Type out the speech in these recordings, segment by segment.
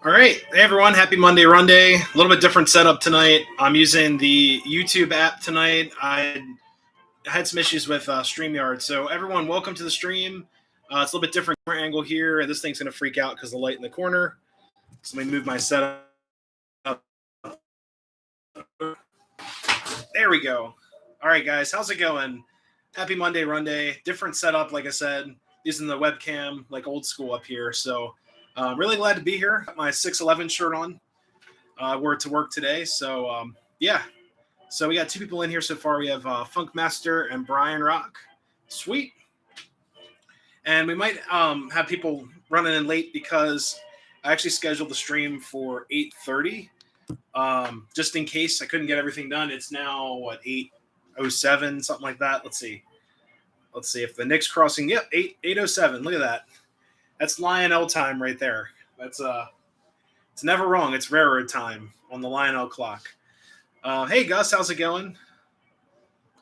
All right. Hey, everyone. Happy Monday, Runday. A little bit different setup tonight. I'm using the YouTube app tonight. I had some issues with StreamYard. So, everyone, welcome to the stream. It's a little bit different camera angle here, and this thing's going to freak out because of the light in the corner. So, let me move my setup. There we go. All right, guys. How's it going? Happy Monday, Runday. Different setup, like I said, using the webcam, like old school up here. So, really glad to be here. Got my 611 shirt on. Wore it to work today. So, yeah. So we got two people in here so far. We have Funk Master and Brian Rock. Sweet. And we might have people running in late because I actually scheduled the stream for 8:30. Just in case I couldn't get everything done. It's now, 8:07, something like that. Let's see. Let's see if the Knicks crossing. Yep, 8:07. Look at that. That's Lionel time right there. That's it's never wrong. It's railroad time on the Lionel clock. Hey Gus, how's it going?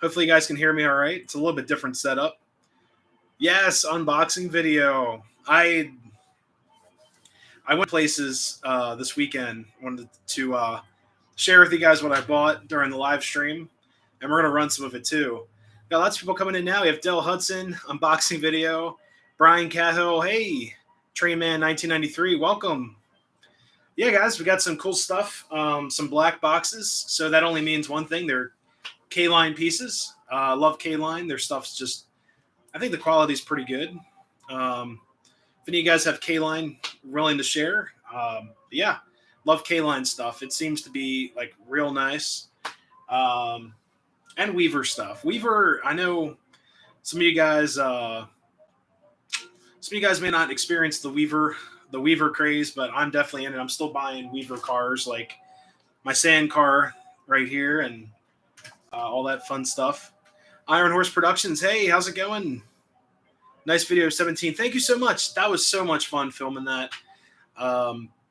Hopefully you guys can hear me all right. It's a little bit different setup. Yes, unboxing video. I went places this weekend. Wanted to share with you guys what I bought during the live stream, and we're gonna run some of it too. Got lots of people coming in now. We have Del Hudson unboxing video. Brian Cahill, hey, Trainman 1993, welcome. Yeah, guys, we got some cool stuff, some black boxes. So that only means one thing. They're K-Line pieces. Love K-Line. Their stuff's just, I think the quality's pretty good. If any of you guys have K-Line willing to share, yeah, love K-Line stuff. It seems to be like real nice. And Weaver stuff. Weaver, I know some of you guys may not experience the Weaver craze, but I'm definitely in it. I'm still buying Weaver cars, like my sand car right here, and all that fun stuff. Iron Horse Productions, hey, how's it going? Nice video, 17. Thank you so much. That was so much fun filming that.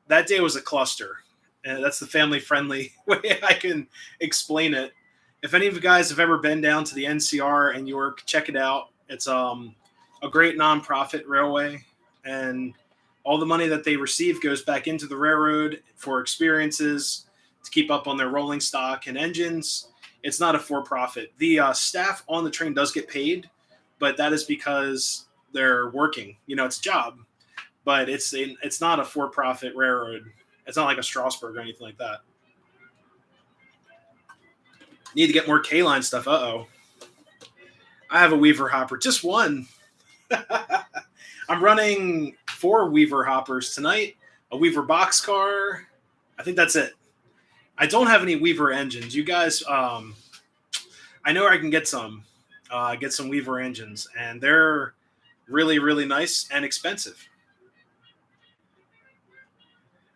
That day was a cluster, and that's the family-friendly way I can explain it. If any of you guys have ever been down to the NCR in York, check it out. It's a great nonprofit railway, and all the money that they receive goes back into the railroad for experiences to keep up on their rolling stock and engines. It's not a for-profit. The staff on the train does get paid, but that is because they're working. It's a job, but it's not a for-profit railroad. It's not like a Strasburg or anything like that. Need to get more K-Line stuff. Uh-oh. I have a Weaver hopper. Just one. I'm running 4 Weaver hoppers tonight, a Weaver boxcar. I think that's it. I don't have any Weaver engines. You guys, I know I can get some Weaver engines, and they're really, really nice and expensive.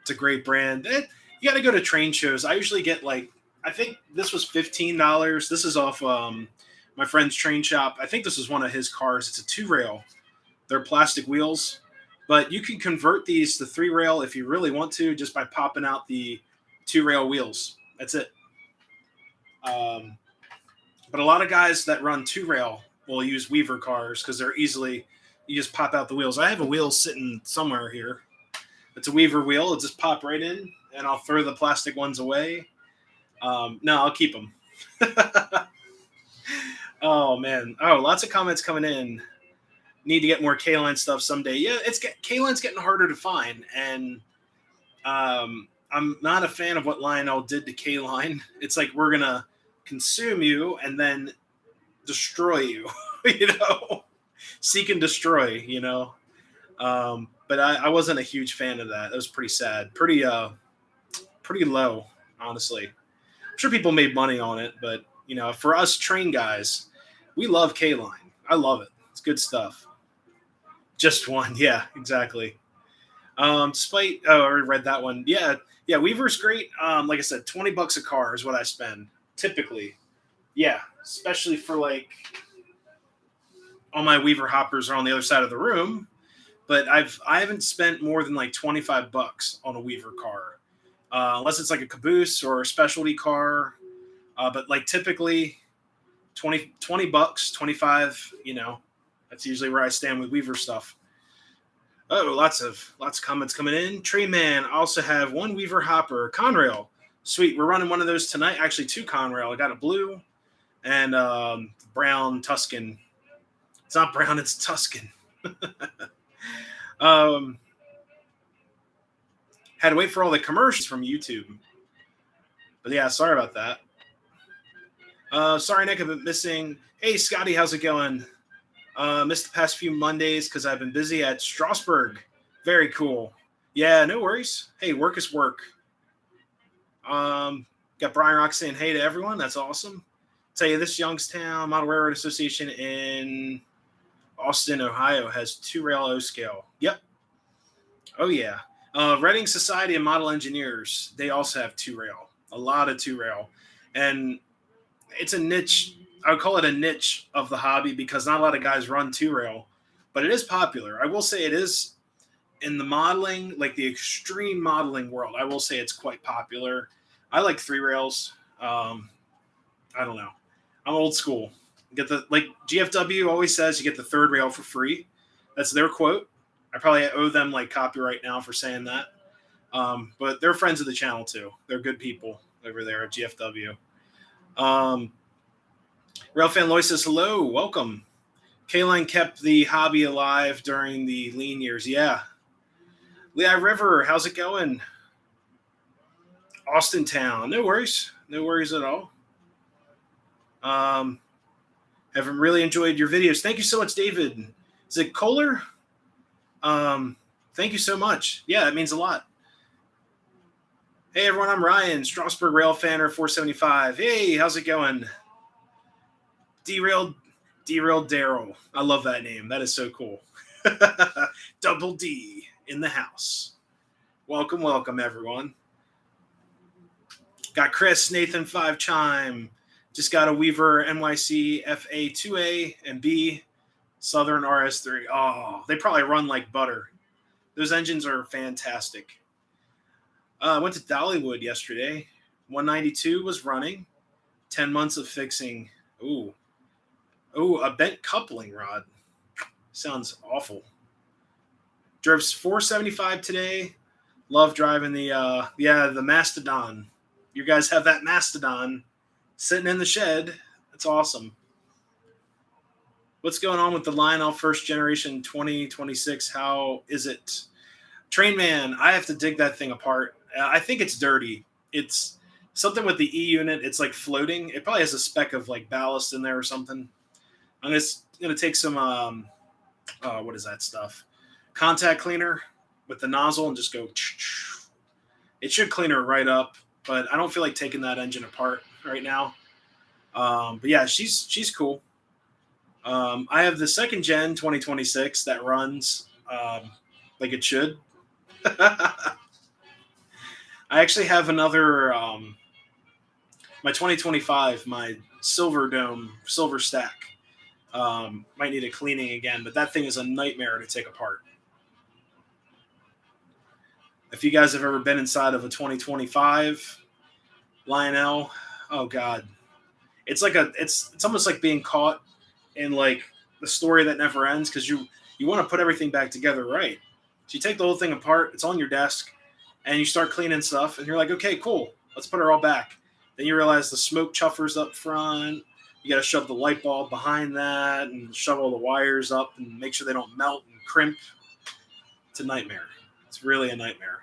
It's a great brand. You got to go to train shows. I usually get I think this was $15. This is off my friend's train shop. I think this is one of his cars. It's a 2-rail. They're plastic wheels, but you can convert these to 3-rail if you really want to, just by popping out the 2-rail wheels. That's it. But a lot of guys that run 2-rail will use Weaver cars because they're you just pop out the wheels. I have a wheel sitting somewhere here. It's a Weaver wheel. It'll just pop right in, and I'll throw the plastic ones away. No, I'll keep them. Oh, man. Oh, lots of comments coming in. Need to get more K-Line stuff someday. Yeah, K-Line's getting harder to find, and I'm not a fan of what Lionel did to K-Line. It's like we're gonna consume you and then destroy you, seek and destroy, But I wasn't a huge fan of that. That was pretty sad, pretty low, honestly. I'm sure people made money on it, but for us train guys, we love K-Line. I love it. It's good stuff. Just one. Yeah, exactly. I already read that one. Yeah. Weaver's great. Like I said, $20 a car is what I spend typically. Yeah. Especially for all my Weaver hoppers are on the other side of the room, but I haven't spent more than $25 on a Weaver car. Unless it's like a caboose or a specialty car. But typically 20 bucks, 25, that's usually where I stand with Weaver stuff. Oh, lots of comments coming in. Tree Man, I also have one Weaver Hopper Conrail. Sweet, we're running one of those tonight. Actually, two Conrail. I got a blue and brown Tuscan. It's not brown, it's Tuscan. um, had to wait for all the commercials from YouTube. But yeah, sorry about that. Sorry, Nick, I've been missing. Hey, Scotty, how's it going? Missed the past few Mondays because I've been busy at Strasburg. Very cool. Yeah, no worries. Hey, work is work. Got Brian Rock saying hey to everyone. That's awesome. Tell you this Youngstown Model Railroad Association in Austin, Ohio has 2-rail O scale. Yep. Oh yeah. Reading Society of Model Engineers, they also have 2-rail. A lot of 2-rail. And it's a niche. I would call it a niche of the hobby because not a lot of guys run 2-rail, but it is popular. I will say it is in the modeling, like the extreme modeling world. I will say it's quite popular. I like 3-rails. I don't know. I'm old school. Get the like GFW always says you get the 3rd rail for free. That's their quote. I probably owe them like copyright now for saying that. But they're friends of the channel too. They're good people over there at GFW. Railfan Loy says hello, welcome. K-Line kept the hobby alive during the lean years. Yeah. Lehigh River, how's it going? Austin Town. No worries. No worries at all. Haven't really enjoyed your videos. Thank you so much, David. Is it Kohler? Thank you so much. Yeah, it means a lot. Hey, everyone. I'm Ryan, Strasburg Rail Fanner 475. Hey, how's it going? Derailed Daryl. I love that name. That is so cool. Double D in the house. Welcome, welcome, everyone. Got Chris, Nathan 5 Chime. Just got a Weaver NYC FA 2A and B Southern RS3. Oh, they probably run like butter. Those engines are fantastic. I went to Dollywood yesterday. 192 was running. 10 months of fixing. Ooh, a bent coupling rod. Sounds awful. Drove 475 today. Love driving the Mastodon. You guys have that Mastodon sitting in the shed. That's awesome. What's going on with the Lionel first generation 2026? How is it? Train Man, I have to dig that thing apart. I think it's dirty. It's something with the E unit. It's like floating. It probably has a speck of like ballast in there or something. I'm just going to take some, what is that stuff? Contact cleaner with the nozzle and just go. It should clean her right up, but I don't feel like taking that engine apart right now. But yeah, she's cool. I have the 2nd gen 2026 that runs like it should. I actually have another, my 2025, my silver stack. Might need a cleaning again, but that thing is a nightmare to take apart. If you guys have ever been inside of a 2025 Lionel, oh god, it's like it's almost like being caught in like the story that never ends because you want to put everything back together right. So you take the whole thing apart, it's on your desk, and you start cleaning stuff, and you're like, okay, cool, let's put it all back. Then you realize the smoke chuffers up front. You got to shove the light bulb behind that and shove all the wires up and make sure they don't melt and crimp. It's a nightmare. It's really a nightmare.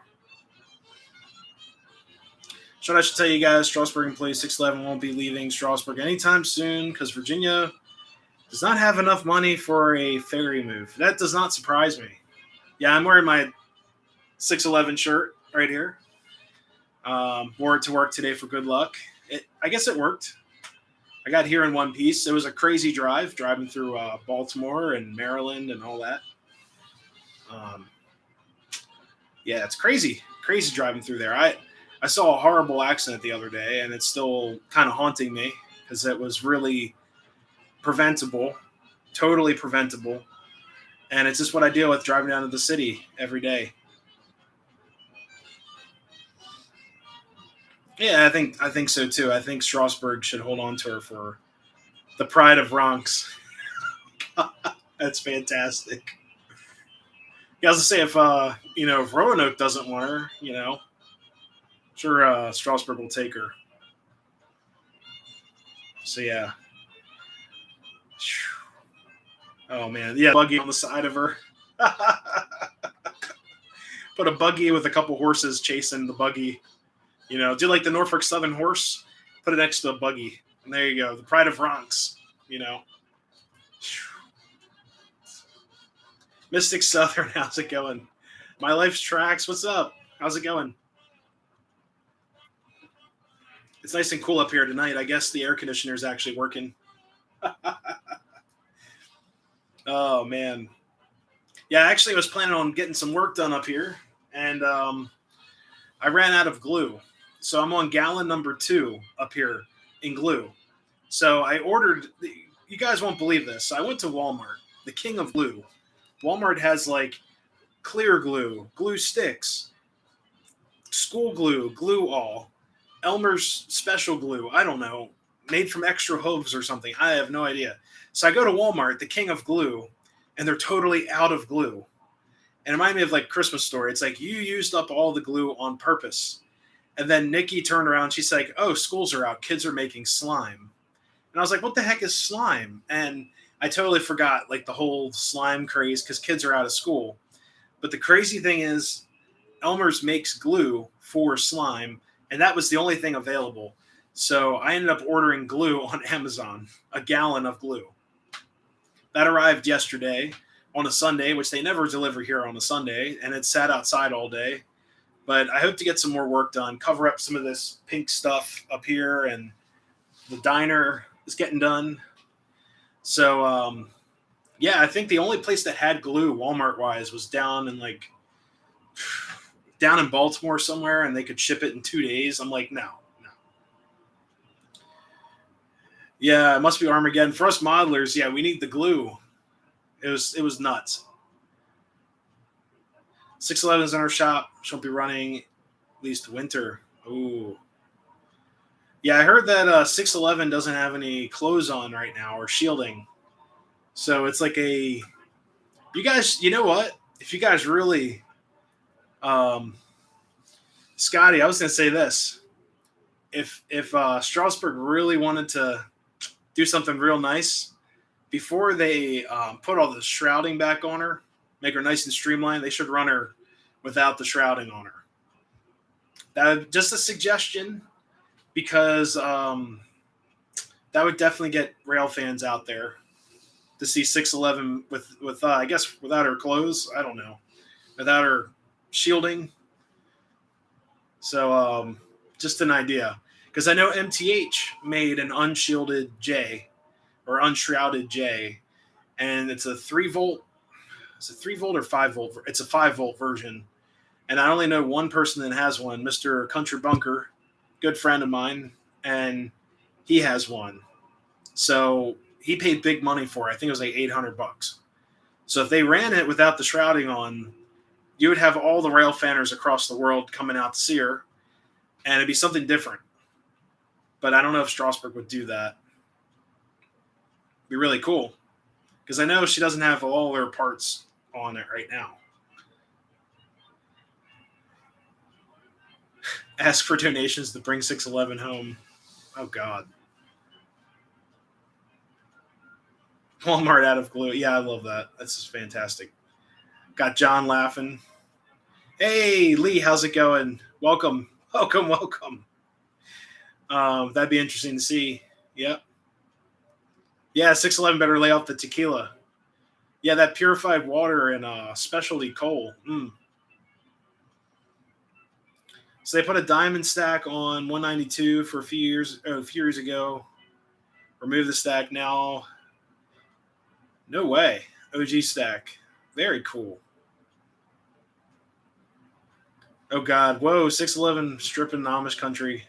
I should tell you guys, Strasburg employee 611 won't be leaving Strasburg anytime soon because Virginia does not have enough money for a ferry move. That does not surprise me. Yeah, I'm wearing my 611 shirt right here. Wore it to work today for good luck. I guess it worked. I got here in one piece. It was a crazy drive, driving through Baltimore and Maryland and all that. Yeah, it's crazy driving through there. I saw a horrible accident the other day, and it's still kind of haunting me because it was really preventable, totally preventable. And it's just what I deal with driving down to the city every day. Yeah, I think so too. I think Strasburg should hold on to her for the pride of Bronx. That's fantastic. Yeah, I was to say if if Roanoke doesn't want her, sure Strasburg will take her. So yeah. Oh man, yeah, buggy on the side of her. Put a buggy with a couple horses chasing the buggy. Do like the Norfolk Southern horse. Put it next to a buggy, and there you go. The pride of Bronx. You know. Mystic Southern, how's it going? My Life's Tracks, what's up? How's it going? It's nice and cool up here tonight. I guess the air conditioner is actually working. Oh man, yeah. Actually, I was planning on getting some work done up here, and I ran out of glue, so I'm on gallon number 2 up here in glue. So I ordered. You guys won't believe this. I went to Walmart, the king of glue. Walmart has like clear glue, glue sticks, school glue, glue all, Elmer's special glue. I don't know, made from extra hooves or something. I have no idea. So I go to Walmart, the king of glue, and they're totally out of glue. And it reminded me of like Christmas Story. It's like you used up all the glue on purpose. And then Nikki turned around. She's like, "Oh, schools are out. Kids are making slime." And I was like, "What the heck is slime?" And I totally forgot like the whole slime craze because kids are out of school. But the crazy thing is, Elmer's makes glue for slime, and that was the only thing available. So I ended up ordering glue on Amazon, a gallon of glue. That arrived yesterday on a Sunday, which they never deliver here on a Sunday, and it sat outside all day. But I hope to get some more work done, cover up some of this pink stuff up here, and the diner is getting done. So, yeah, I think the only place that had glue, Walmart-wise, was down in Baltimore somewhere, and they could ship it in 2 days. I'm like, no. Yeah, it must be Armageddon. For us modelers, yeah, we need the glue. It was nuts. 611 is in our shop. She'll be running at least winter. Ooh. Yeah, I heard that 611 doesn't have any clothes on right now or shielding. So it's like you guys, you know what? If you guys really, Scotty, I was going to say this. If Strasburg really wanted to do something real nice, before they put all the shrouding back on her, make her nice and streamlined, they should run her without the shrouding on her. That just a suggestion, because that would definitely get rail fans out there to see 611 with I guess without her clothes. I don't know, without her shielding. So just an idea, because I know MTH made an unshielded J or unshrouded J, and it's a 3-volt. Is it 3-volt or 5-volt? It's a 5-volt version, and I only know one person that has one, Mr. Country Bunker, good friend of mine, and he has one. So he paid big money for it. I think it was like $800. So if they ran it without the shrouding on, you would have all the rail fanners across the world coming out to see her, and it'd be something different. But I don't know if Strasburg would do that. It'd be really cool, because I know she doesn't have all her parts on it right now. Ask for donations to bring 611 home. Oh, God. Walmart out of glue. Yeah, I love that. That's just fantastic. Got John laughing. Hey, Lee, how's it going? Welcome. Welcome. That'd be interesting to see. Yep. Yeah, 611 better lay off the tequila. Yeah, that purified water and specialty coal. So they put a diamond stack on 192 for a few years ago. Remove the stack now. No way. OG stack. Very cool. Oh, God. Whoa, 611 stripping the Amish country.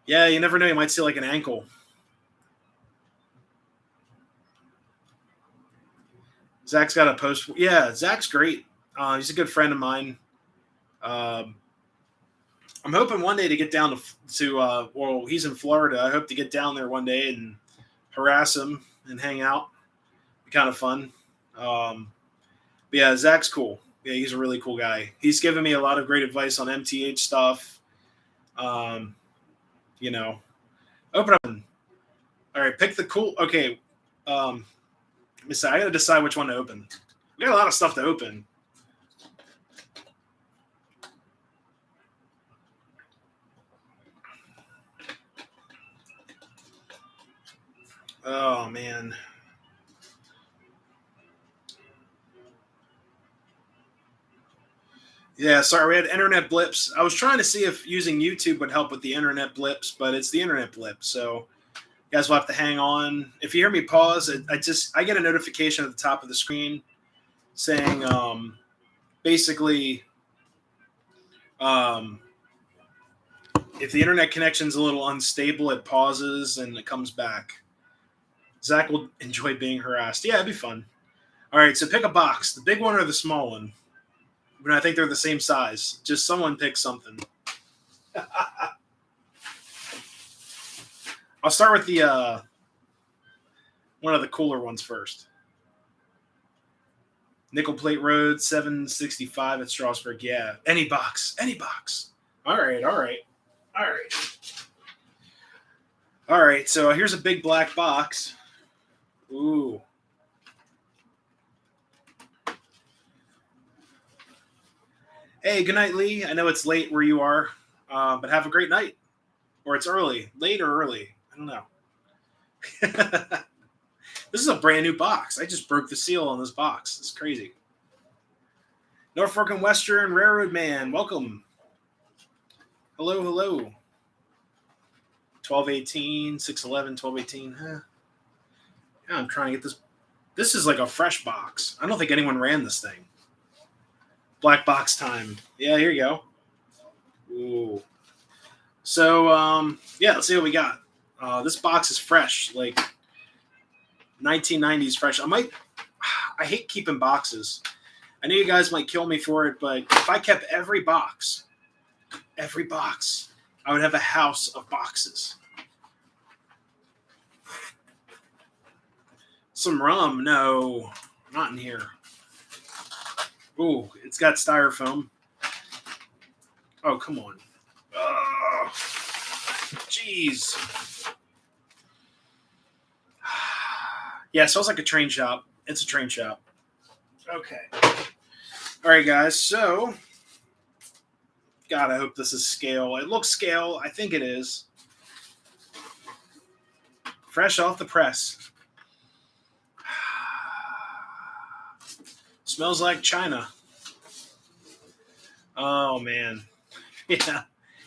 Yeah, you never know. You might see like an ankle. Zach's got a post. Yeah, Zach's great. He's a good friend of mine. I'm hoping one day to get down to well, he's in Florida. I hope to get down there one day and harass him and hang out. Be kind of fun. But yeah, Zach's cool. Yeah, he's a really cool guy. He's given me a lot of great advice on MTH stuff. Um, you know, open up. All right, pick the cool. Okay, let me see. I got to decide which one to open. We got a lot of stuff to open. Oh man. Yeah, sorry, we had internet blips. I was trying to see if using YouTube would help with the internet blips, but it's the internet blip. So you guys will have to hang on. If you hear me pause, I get a notification at the top of the screen saying basically if the internet connection's a little unstable, it pauses and it comes back. Zach will enjoy being harassed. Yeah, it'd be fun. All right, so pick a box, the big one or the small one. But I think they're the same size. Just someone pick something. I'll start with the one of the cooler ones first. Nickel Plate Road, 765 at Strasburg. Yeah, any box, any box. All right, all right, all right. All right, so here's a big black box. Ooh. Hey, good night, Lee. I know it's late where you are, but have a great night. Or it's early. Late or early. I don't know. This is a brand new box. I just broke the seal on this box. It's crazy. Norfolk and Western Railroad Man, welcome. Hello, hello. 1218, 611, 1218. Huh. Yeah, I'm trying to get this. This is like a fresh box. I don't think anyone ran this thing. Black box time. Yeah, here you go. Ooh. So, yeah, let's see what we got. This box is fresh, like 1990s fresh. I hate keeping boxes. I know you guys might kill me for it, but if I kept every box, I would have a house of boxes. Some rum? No, not in here. Ooh, it's got styrofoam. Oh, come on. Oh, jeez. Yeah, it smells like a train shop. It's a train shop. Okay. All right, guys. So, God, I hope this is scale. It looks scale. I think it is. Fresh off the press. Smells like China. Oh, man. Yeah.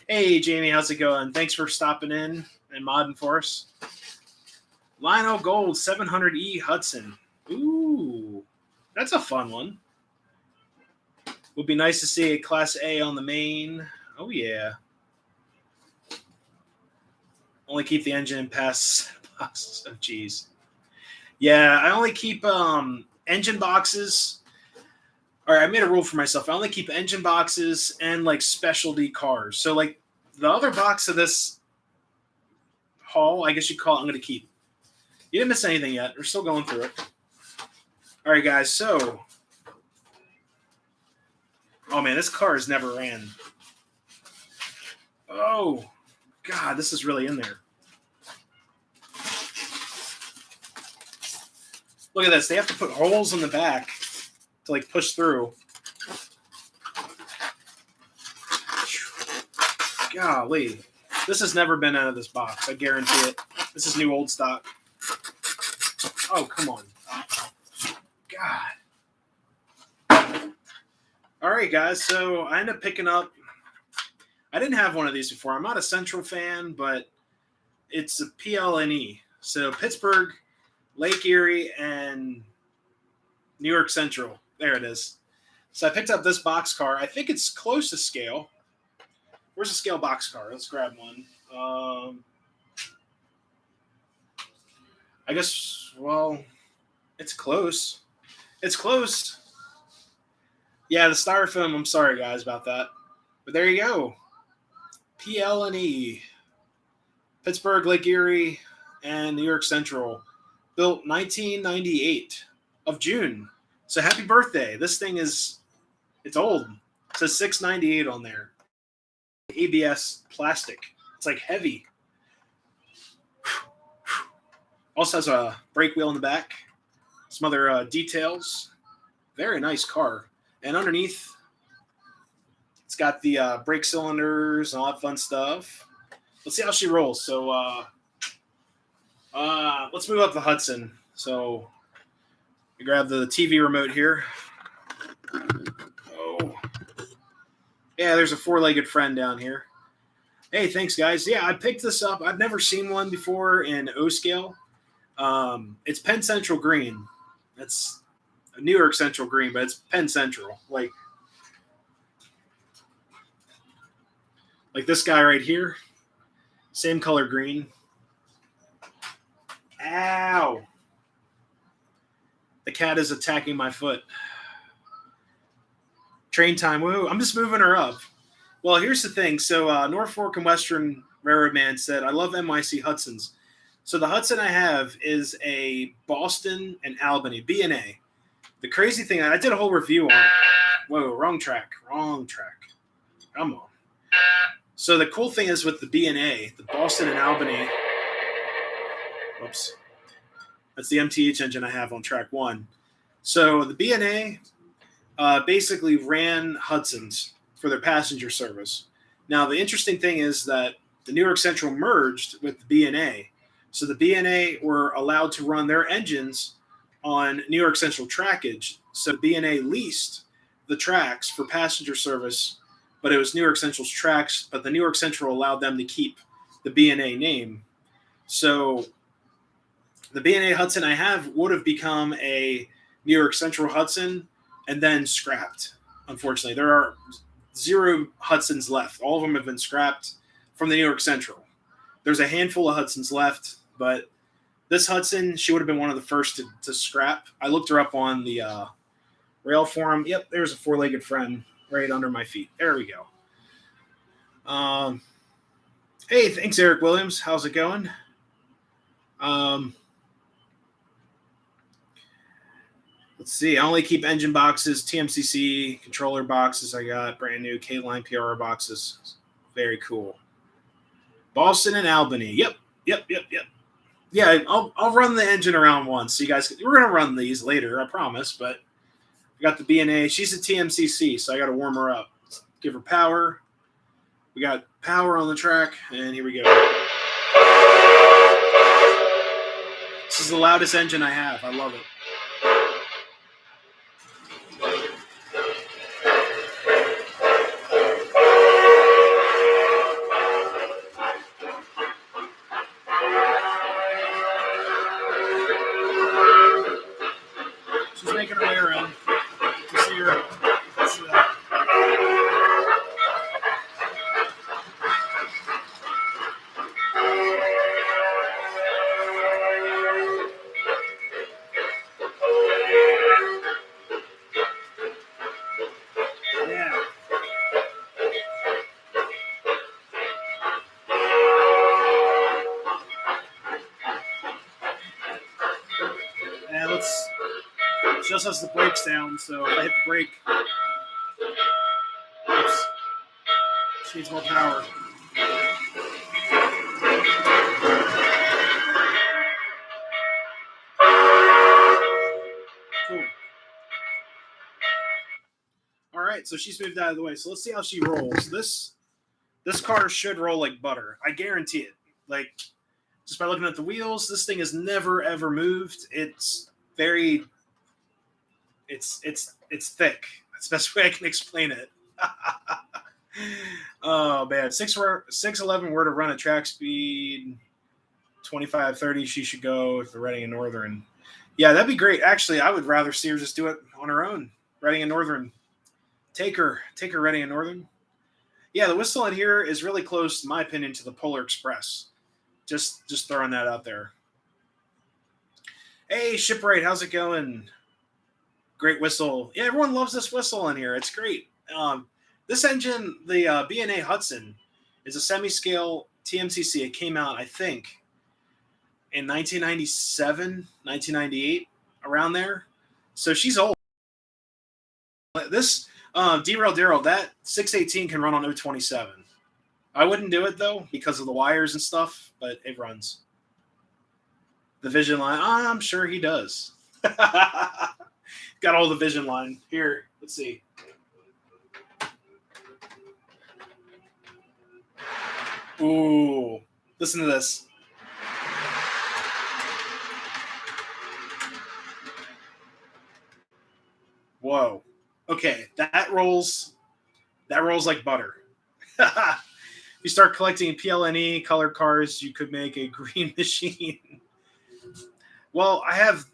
Hey, Jamie, how's it going? Thanks for stopping in and modding for us. Lionel Gold 700E Hudson. Ooh, that's a fun one. Would be nice to see a Class A on the main. Oh, yeah. Only keep the engine and pass boxes. Oh, geez. Yeah, I only keep engine boxes. All right, I made a rule for myself. I only keep engine boxes and like specialty cars. So like the other box of this haul, I guess you call it, I'm going to keep. You didn't miss anything yet. We're still going through it. All right, guys. So, oh man, this car has never ran. Oh, God, this is really in there. Look at this. They have to put holes in the back to like push through. Golly. This has never been out of this box. I guarantee it. This is new old stock. Oh, come on. God. All right, guys. So I ended up picking up. I didn't have one of these before. I'm not a Central fan, but it's a PLNE. So Pittsburgh, Lake Erie, and New York Central. There it is. So I picked up this box car. I think it's close to scale. Where's the scale box car? Let's grab one. I guess, well, it's close. It's close. Yeah, the styrofoam, I'm sorry, guys, about that. But there you go. PL&E. Pittsburgh, Lake Erie, and New York Central. Built 1998 of June. So happy birthday. This thing it's old. It says 698 on there. ABS plastic. It's like heavy. Also has a brake wheel in the back. Some other details. Very nice car. And underneath, it's got the brake cylinders and all that fun stuff. Let's see how she rolls. So let's move up the Hudson. So we grab the TV remote here. Oh. Yeah, there's a four-legged friend down here. Hey, thanks, guys. Yeah, I picked this up. I've never seen one before in O-scale. It's Penn Central green. That's a New York Central green, but it's Penn Central. Like this guy right here. Same color green. Ow. The cat is attacking my foot. Train time. Woo. I'm just moving her up. Well, here's the thing. So Norfolk and Western Railroad Man said, I love NYC Hudsons. So the Hudson I have is a Boston and Albany, B&A. The crazy thing, I did a whole review on it. Whoa, wrong track. Come on. So the cool thing is with the B&A, the Boston and Albany, whoops, that's the MTH engine I have on track 1. So the B&A basically ran Hudsons for their passenger service. Now, the interesting thing is that the New York Central merged with the B&A. So the B&A were allowed to run their engines on New York Central trackage. So B&A leased the tracks for passenger service, but it was New York Central's tracks, but the New York Central allowed them to keep the B&A name. So the B&A Hudson I have would have become a New York Central Hudson and then scrapped. Unfortunately, there are 0 Hudsons left. All of them have been scrapped from the New York Central. There's a handful of Hudsons left, but this Hudson, she would have been one of the first to scrap. I looked her up on the rail forum. Yep, there's a four-legged friend right under my feet. There we go. Hey, thanks, Eric Williams. How's it going? Let's see. I only keep engine boxes, TMCC, controller boxes. I got brand new K-Line PR boxes. Very cool. Boston and Albany. Yep. Yeah, I'll run the engine around once. So you guys, we're gonna run these later, I promise. But I got the B&A. She's a TMCC, so I got to warm her up. Give her power. We got power on the track, and here we go. This is the loudest engine I have. I love it. She's making her way around. You see her. Just has the brakes down, so if I hit the brake, oops, she needs more power. Cool. All right, so she's moved out of the way. So let's see how she rolls. This car should roll like butter. I guarantee it. Like, just by looking at the wheels, this thing has never, ever moved. It's very... It's thick. That's the best way I can explain it. Oh, man. 611 were to run at track speed 25, 30. She should go for Reading and Northern. Yeah, that'd be great. Actually, I would rather see her just do it on her own. Reading and Northern. Take her Reading and Northern. Yeah, the whistle in here is really close, in my opinion, to the Polar Express. Just throwing that out there. Hey, Shipwright, how's it going? Great whistle. Yeah, everyone loves this whistle in here. It's great. This engine, the B&A Hudson, is a semi-scale TMCC. It came out, I think, in 1997, 1998, around there. So she's old. This Derail Daryl, that 618 can run on 027. I wouldn't do it though because of the wires and stuff, but it runs. The vision line, I'm sure he does. Got all the vision line. Here, let's see. Ooh, listen to this. Whoa. Okay, that rolls like butter. If you start collecting PLNE colored cars, you could make a green machine. Well, I have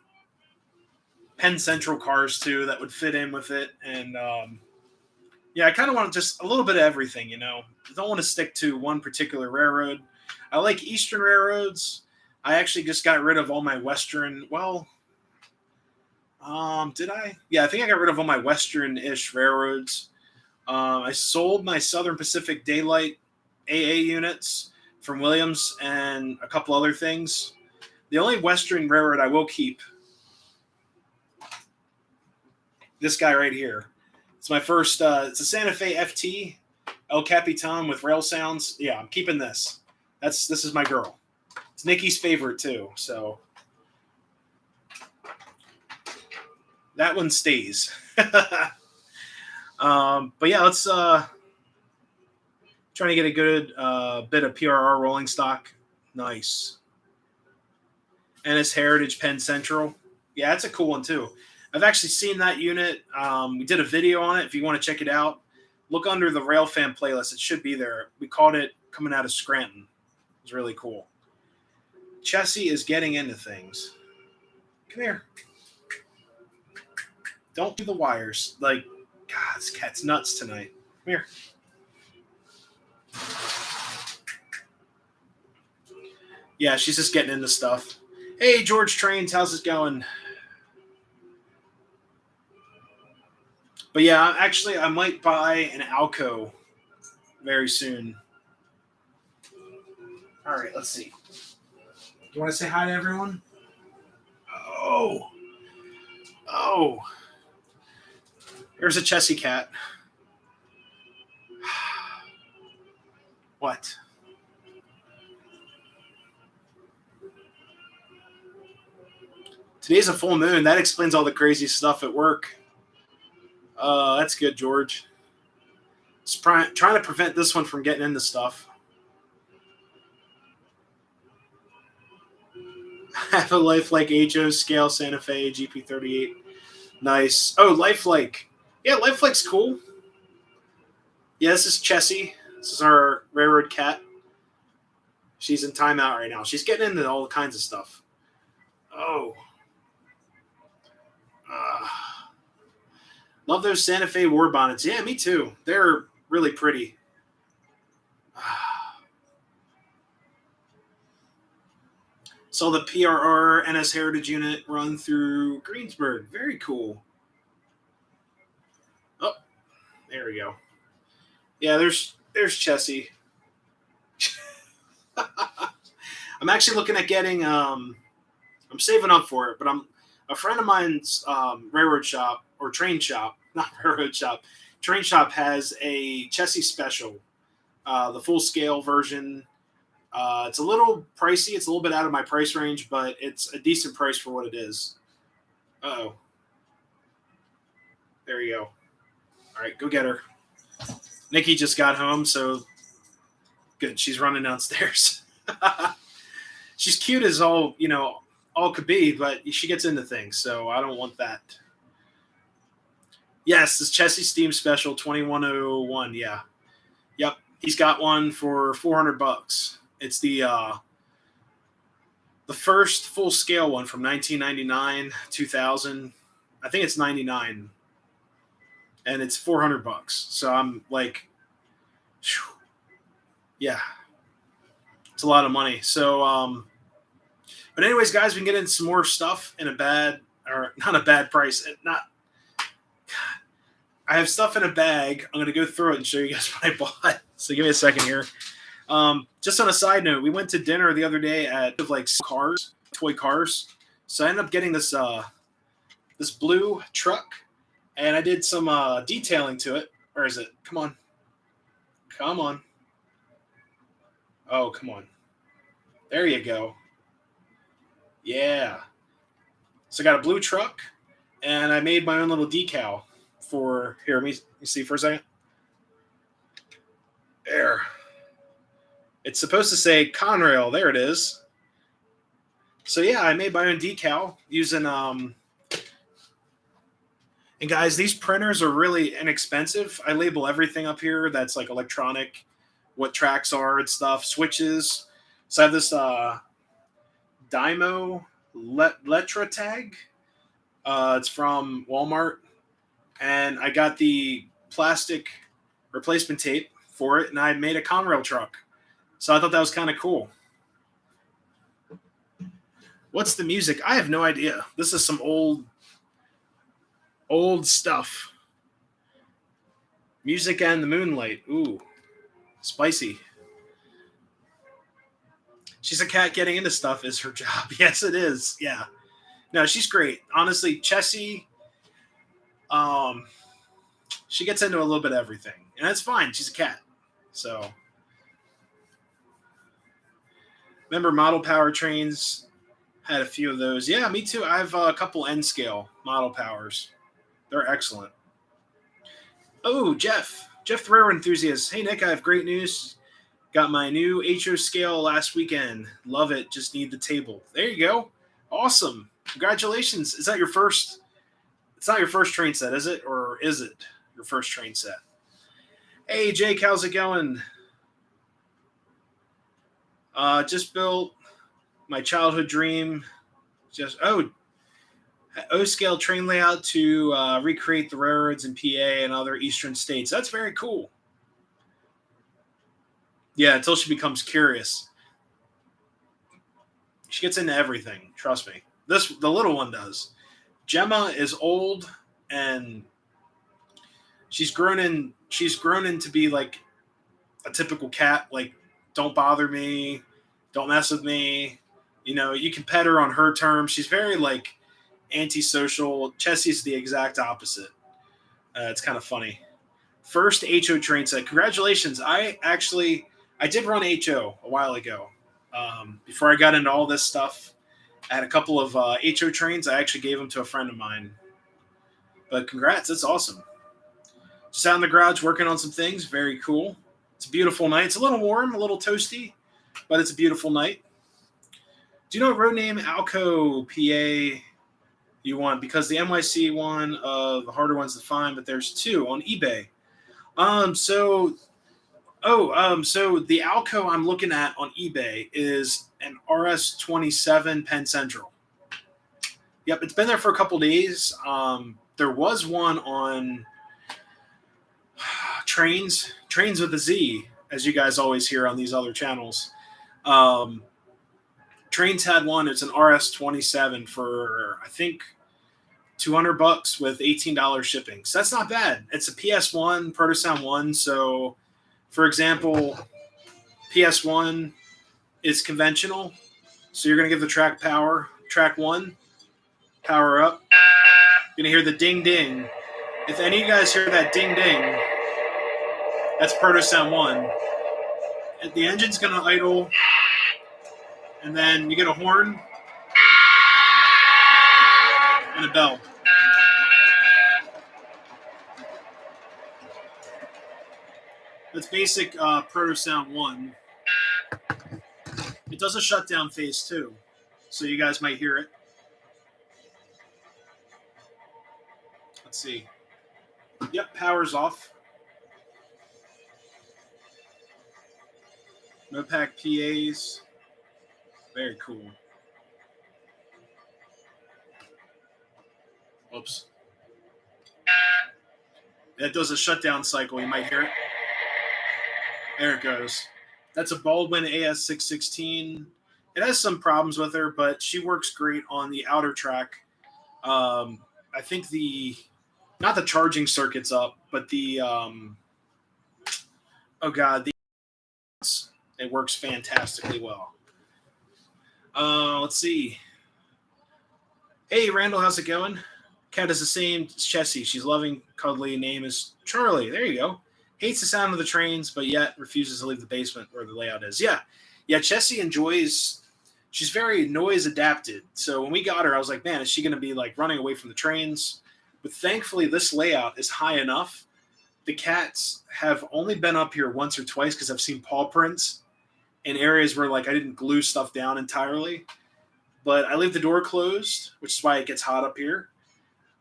Penn Central cars too that would fit in with it, and yeah, I kind of want just a little bit of everything. I don't want to stick to one particular railroad. I like Eastern railroads. I actually just got rid of all my Western. Well, did I? Yeah, I think I got rid of all my Western-ish railroads. I sold my Southern Pacific Daylight AA units from Williams and a couple other things. The only Western railroad I will keep, this guy right here. It's my first, it's a Santa Fe FT El Capitan with rail sounds. Yeah, I'm keeping this. This is my girl. It's Nikki's favorite too, so that one stays. But yeah, let's trying to get a good bit of PRR rolling stock. Nice. And it's Heritage Penn Central. Yeah, that's a cool one too. I've actually seen that unit. We did a video on it. If you want to check it out, look under the Rail Fan playlist. It should be there. We caught it coming out of Scranton. It was really cool. Chessie is getting into things. Come here. Don't do the wires. Like, God, this cat's nuts tonight. Come here. Yeah, she's just getting into stuff. Hey, George Trains, how's it going? But yeah, actually, I might buy an Alco very soon. All right, let's see. You want to say hi to everyone? Oh. Here's a Chessie cat. What? Today's a full moon. That explains all the crazy stuff at work. That's good, George. Just trying to prevent this one from getting into stuff. I have a Lifelike HO scale Santa Fe GP38. Nice. Oh, Lifelike. Yeah, Lifelike's cool. Yeah, this is Chessie. This is our railroad cat. She's in timeout right now. She's getting into all kinds of stuff. Oh. Love those Santa Fe war bonnets. Yeah, me too. They're really pretty. Saw the PRR NS Heritage unit run through Greensburg. Very cool. Oh, there we go. Yeah, there's Chessie. I'm actually looking at getting. I'm saving up for it, but a friend of mine's railroad shop or train shop, not railroad shop. Train shop has a Chessie special, the full scale version. It's a little pricey. It's a little bit out of my price range, but it's a decent price for what it is. Uh-oh. There you go. All right, go get her. Nikki just got home, so good. She's running downstairs. She's cute as all could be, but she gets into things, so I don't want that. Yes, this Chessie Steam Special 2101. Yeah. Yep. He's got one for $400. It's the first full scale one from 1999, 2000. I think it's 99. And it's $400. So I'm like, yeah. It's a lot of money. So but anyways, guys, we can get into some more stuff in not a bad price. I have stuff in a bag. I'm going to go through it and show you guys what I bought. So give me a second here. Just on a side note, we went to dinner the other day at toy cars. So I ended up getting this this blue truck and I did some detailing to it. Where is it? Come on. Come on. Oh, come on. There you go. Yeah. So I got a blue truck, and I made my own little decal for here. Let me see for a second. There. It's supposed to say Conrail. There it is. So yeah, I made my own decal using and guys, these printers are really inexpensive. I label everything up here that's like electronic, what tracks are and stuff, switches. So I have this Dymo Letra tag. It's from Walmart, and I got the plastic replacement tape for it, and I made a Conrail truck. So I thought that was kind of cool. What's the music? I have no idea. This is some old stuff. Music and the Moonlight. Ooh, spicy. She's a cat getting into stuff is her job. Yes, it is. Yeah. No, she's great. Honestly, Chessie, she gets into a little bit of everything. And that's fine. She's a cat. So remember model powertrains? Had a few of those. Yeah, me too. I have a couple N scale model powers. They're excellent. Oh, Jeff the Rare Enthusiast. Hey, Nick, I have great news. Got my new HO scale last weekend. Love it. Just need the table. There you go. Awesome. Congratulations. Is that your first? It's not your first train set, is it? Or is it your first train set? Hey, Jake, how's it going? Just built my childhood dream. O-scale train layout to recreate the railroads in PA and other eastern states. That's very cool. Yeah, until she becomes curious. She gets into everything. Trust me. The little one does. Gemma is old, and she's grown into be like a typical cat. Like, don't bother me, don't mess with me. You know, you can pet her on her terms. She's very like antisocial. Chessie's the exact opposite. It's kind of funny. First HO train set. Congratulations. I did run HO a while ago. Before I got into all this stuff, I had a couple of HO trains. I actually gave them to a friend of mine. But congrats. That's awesome. Just out in the garage working on some things. Very cool. It's a beautiful night. It's a little warm, a little toasty, but it's a beautiful night. Do you know a road name Alco, PA, you want? Because the NYC one, the harder ones to find, but there's two on eBay. So the Alco I'm looking at on eBay is an RS27 Penn Central. Yep, it's been there for a couple days. There was one on trains with a Z, as you guys always hear on these other channels. Trains had one. It's an RS27 for I think $200 with $18 shipping. So that's not bad. It's a PS1 Protosound 1. So, for example, PS1 is conventional. So you're going to give the track power. Track 1, power up. You're going to hear the ding ding. If any of you guys hear that ding ding, that's Protosound 1. And the engine's going to idle. And then you get a horn and a bell. That's basic Protosound 1. It does a shutdown phase too, so you guys might hear it. Let's see. Yep, power's off. No pack PAs. Very cool. Oops. That does a shutdown cycle. You might hear it. There it goes. That's a Baldwin AS616. It has some problems with her, but she works great on the outer track. I think not the charging circuit's up, but it works fantastically well. Let's see. Hey, Randall, how's it going? Cat is the same. It's Chessie. She's loving, cuddly. Name is Charlie. There you go. Hates the sound of the trains, but yet refuses to leave the basement where the layout is. Yeah. Chessie enjoys. She's very noise adapted. So when we got her, I was like, man, is she going to be like running away from the trains? But thankfully, this layout is high enough. The cats have only been up here once or twice because I've seen paw prints in areas where like I didn't glue stuff down entirely. But I leave the door closed, which is why it gets hot up here.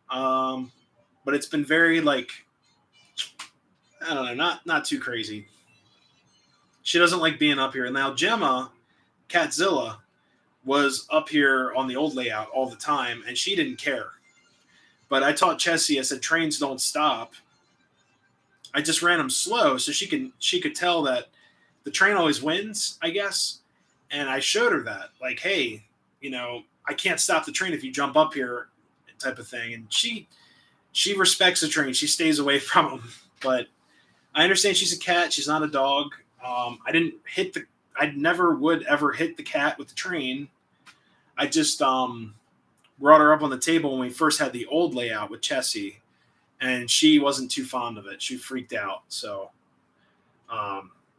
But it's been very like, I don't know, not too crazy. She doesn't like being up here. And now Gemma, Catzilla, was up here on the old layout all the time, and she didn't care. But I taught Chessie, I said, trains don't stop. I just ran them slow so she could tell that the train always wins, I guess. And I showed her that, like, hey, I can't stop the train if you jump up here, type of thing. And she respects the train. She stays away from them. But I understand she's a cat. She's not a dog. I never would ever hit the cat with the train. I just brought her up on the table when we first had the old layout with Chessie, and she wasn't too fond of it. She freaked out. So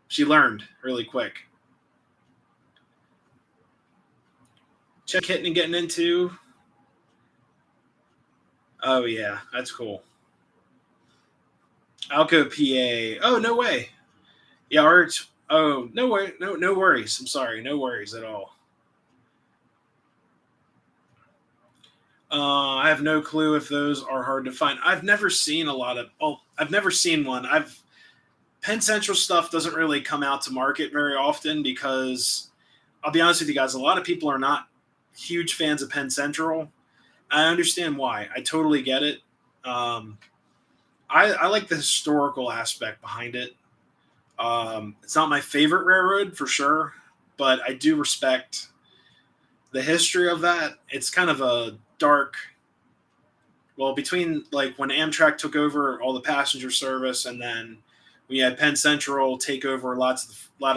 she learned really quick. Check hitting and getting into. Oh, yeah, that's cool. Alco PA. Oh, no way. Yeah, Art. Oh, no way. No worries. I'm sorry. No worries at all. I have no clue if those are hard to find. I've never seen I've never seen one. Penn Central stuff doesn't really come out to market very often because I'll be honest with you guys, a lot of people are not huge fans of Penn Central. I understand why. I totally get it. I like the historical aspect behind it. It's not my favorite railroad for sure, but I do respect the history of that. It's kind of a dark, between like when Amtrak took over all the passenger service and then we had Penn Central take over a lot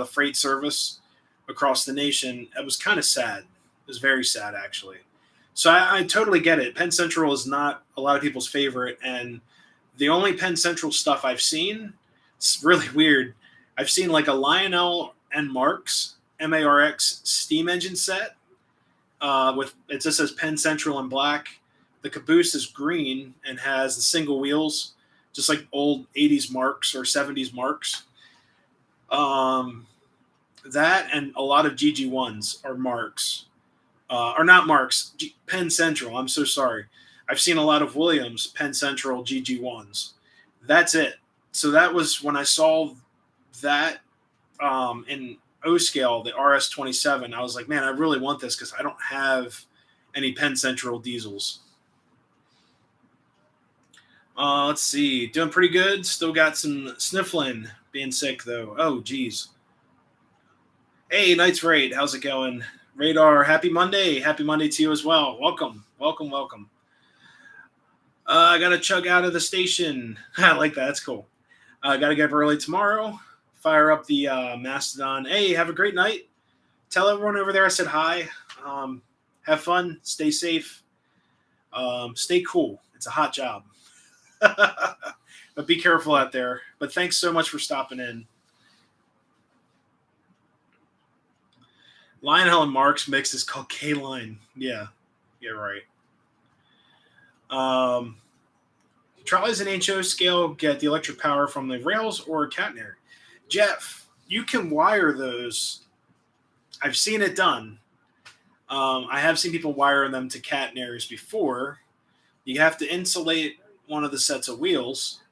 of freight service across the nation, it was kind of sad. It was very sad, actually. So I totally get it. Penn Central is not a lot of people's favorite, and the only Penn Central stuff I've seen, it's really weird. I've seen like a Lionel and Marx, MARX steam engine set. With it just says Penn Central in black. The caboose is green and has the single wheels, just like old 80s Marks or 70s Marks. That and a lot of GG1s are Marks. Or not Marks, Penn Central. I'm so sorry. I've seen a lot of Williams, Penn Central GG1s. That's it. So that was when I saw that in O-scale, the RS-27. I was like, man, I really want this because I don't have any Penn Central diesels. Let's see. Doing pretty good. Still got some sniffling. Being sick, though. Oh, geez. Hey, Knights Raid. How's it going? Radar, happy Monday. Happy Monday to you as well. Welcome. I got to chug out of the station. I like that. That's cool. I got to get up early tomorrow. Fire up the Mastodon. Hey, have a great night. Tell everyone over there I said hi. Have fun. Stay safe. Stay cool. It's a hot job. But be careful out there. But thanks so much for stopping in. Lionel and Marx mix is called K-Line. Yeah, right. Trolleys and HO scale get the electric power from the rails or catenary. Jeff, you can wire those. I've seen it done. I have seen people wire them to catenaries before. You have to insulate one of the sets of wheels,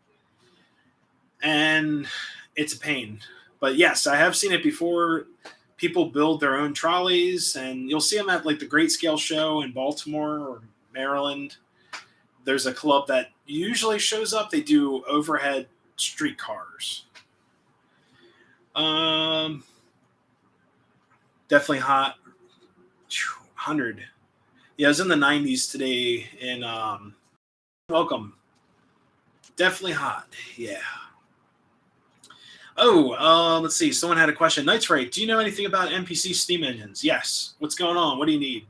and it's a pain. But yes, I have seen it before. People build their own trolleys, and you'll see them at like the Great Scale Show in Baltimore or Maryland. There's a club that usually shows up. They do overhead streetcars. Definitely hot. 100. Yeah, I was in the 90s today, and welcome. Definitely hot. Yeah. Oh, let's see. Someone had a question. Knights Raid, do you know anything about NPC steam engines? Yes. What's going on? What do you need?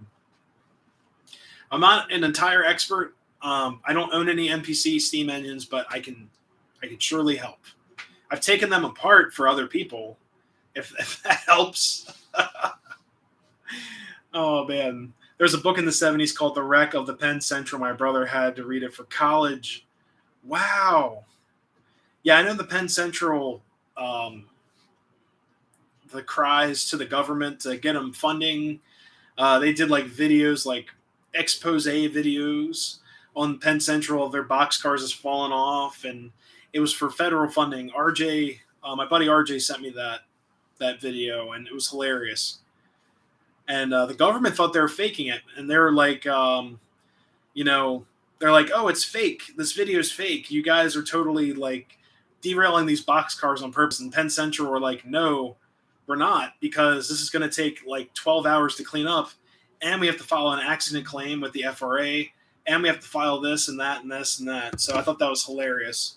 I'm not an entire expert I don't own any NPC steam engines, but I can surely help. I've taken them apart for other people, if that helps. Oh man, there's a book in the '70s called "The Wreck of the Penn Central." My brother had to read it for college. Wow. Yeah, I know the Penn Central. The cries to the government to get them funding. They did like videos, like expose videos on Penn Central of their boxcars has fallen off, and it was for federal funding. RJ, my buddy RJ sent me that video, and it was hilarious. And the government thought they were faking it, and they were like, you know, they're like, "Oh, it's fake. This video is fake. You guys are totally like derailing these boxcars on purpose." And Penn Central were like, "No, we're not, because this is going to take like 12 hours to clean up, and we have to file an accident claim with the FRA, and we have to file this and that and this and that." So I thought that was hilarious.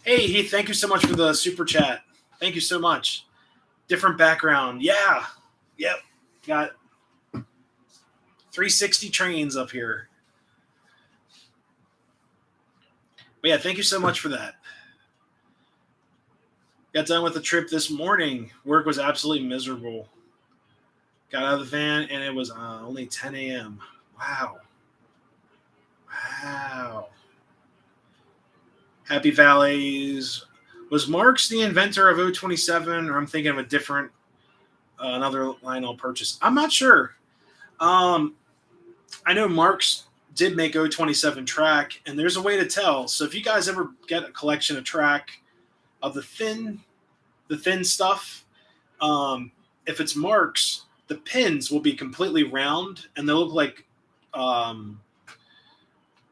Hey, Heath, thank you so much for the super chat. Thank you so much. Different background. Yeah. Yep. Got 360 trains up here. But yeah, thank you so much for that. Got done with the trip this morning. Work was absolutely miserable. Got out of the van, and it was only 10 a.m. Wow. Wow. Happy Valleys. Was Marks the inventor of 027, or I'm thinking of a different, another Lionel purchase? I'm not sure. I know Marks did make 027 track, and there's a way to tell. So if you guys ever get a collection of track of the thin stuff, if it's Marks, the pins will be completely round, and they'll look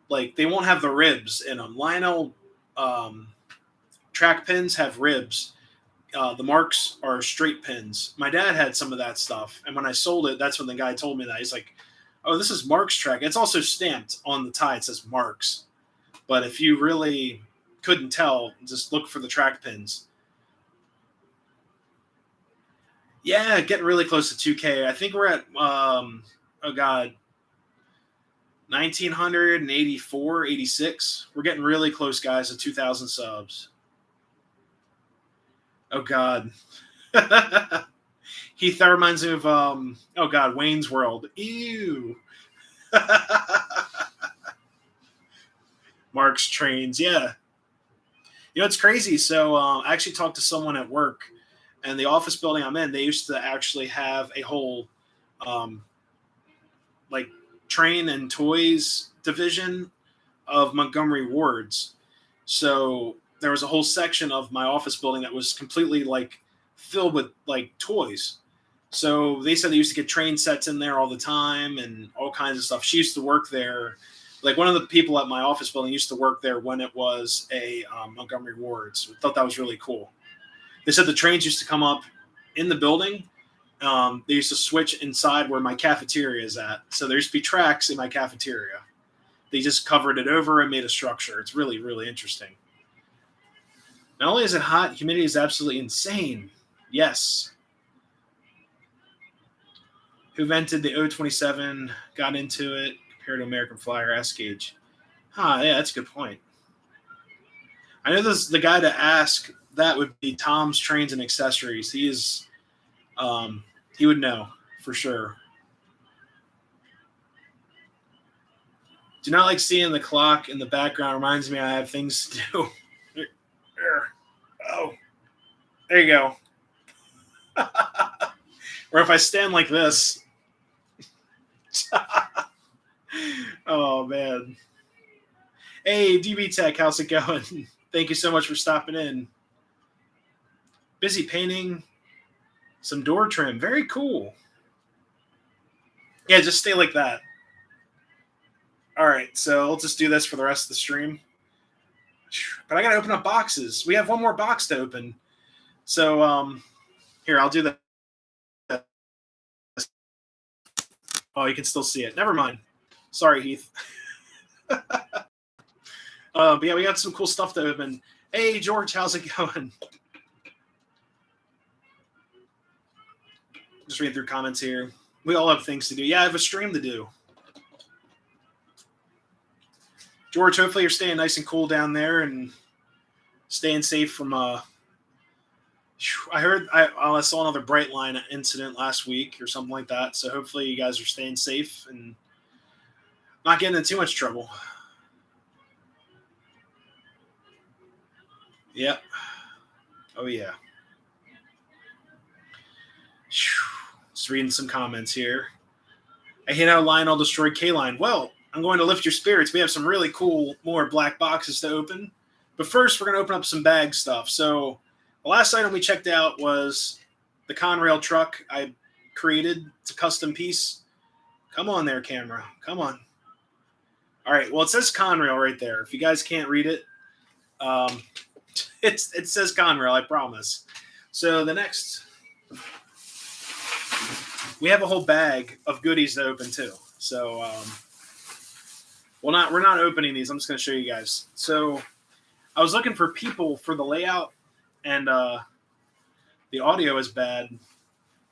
like they won't have the ribs in them. Lionel track pins have ribs. The Marks are straight pins. My dad had some of that stuff, and when I sold it, that's when the guy told me that. He's like, "Oh, this is Marks track." It's also stamped on the tie. It says Marks. But if you really couldn't tell, just look for the track pins. Yeah, getting really close to 2K. I think we're at, 1984, 86. We're getting really close, guys, to 2,000 subs. Oh, God. Heath, that reminds me of, Wayne's World. Ew. Mark's trains, yeah. You know, it's crazy. So I actually talked to someone at work, and the office building I'm in, they used to actually have a whole, train and toys division of Montgomery wards. So there was a whole section of my office building that was completely filled with toys. So they said they used to get train sets in there all the time and all kinds of stuff. She used to work there. One of the people at my office building used to work there when it was a Montgomery wards. I thought that was really cool. They said the trains used to come up in the building. They used to switch inside where my cafeteria is at. So there used to be tracks in my cafeteria. They just covered it over and made a structure. It's really, really interesting. Not only is it hot, humidity is absolutely insane. Yes. Who vented the 027, got into it, compared to American Flyer S-Gauge? Yeah, that's a good point. I know the guy to ask that would be Tom's Trains and Accessories. He is, he would know for sure. Do not like seeing the clock in the background. Reminds me I have things to do. Oh, there you go. Or if I stand like this. Oh, man. Hey, DB Tech, how's it going? Thank you so much for stopping in. Busy painting some door trim. Very cool. Yeah, just stay like that. All right, so I'll just do this for the rest of the stream. But I got to open up boxes. We have one more box to open. So here, I'll do that. Oh, you can still see it. Never mind. Sorry, Heath. But yeah, we got some cool stuff to open. Hey, George, how's it going? Just reading through comments here. We all have things to do. Yeah, I have a stream to do. George, hopefully you're staying nice and cool down there and staying safe from I heard I saw another bright line incident last week or something like that. So hopefully you guys are staying safe and not getting in too much trouble. Yep. Oh yeah. Just reading some comments here. I hate how Lionel destroyed K-Line. Well, I'm going to lift your spirits. We have some really cool more black boxes to open. But first, we're going to open up some bag stuff. So the last item we checked out was the Conrail truck I created. It's a custom piece. Come on there, camera. Come on. All right. Well, it says Conrail right there. If you guys can't read it, it says Conrail, I promise. So the next, we have a whole bag of goodies to open too. So, we're not opening these. I'm just going to show you guys. So I was looking for people for the layout, and the audio is bad,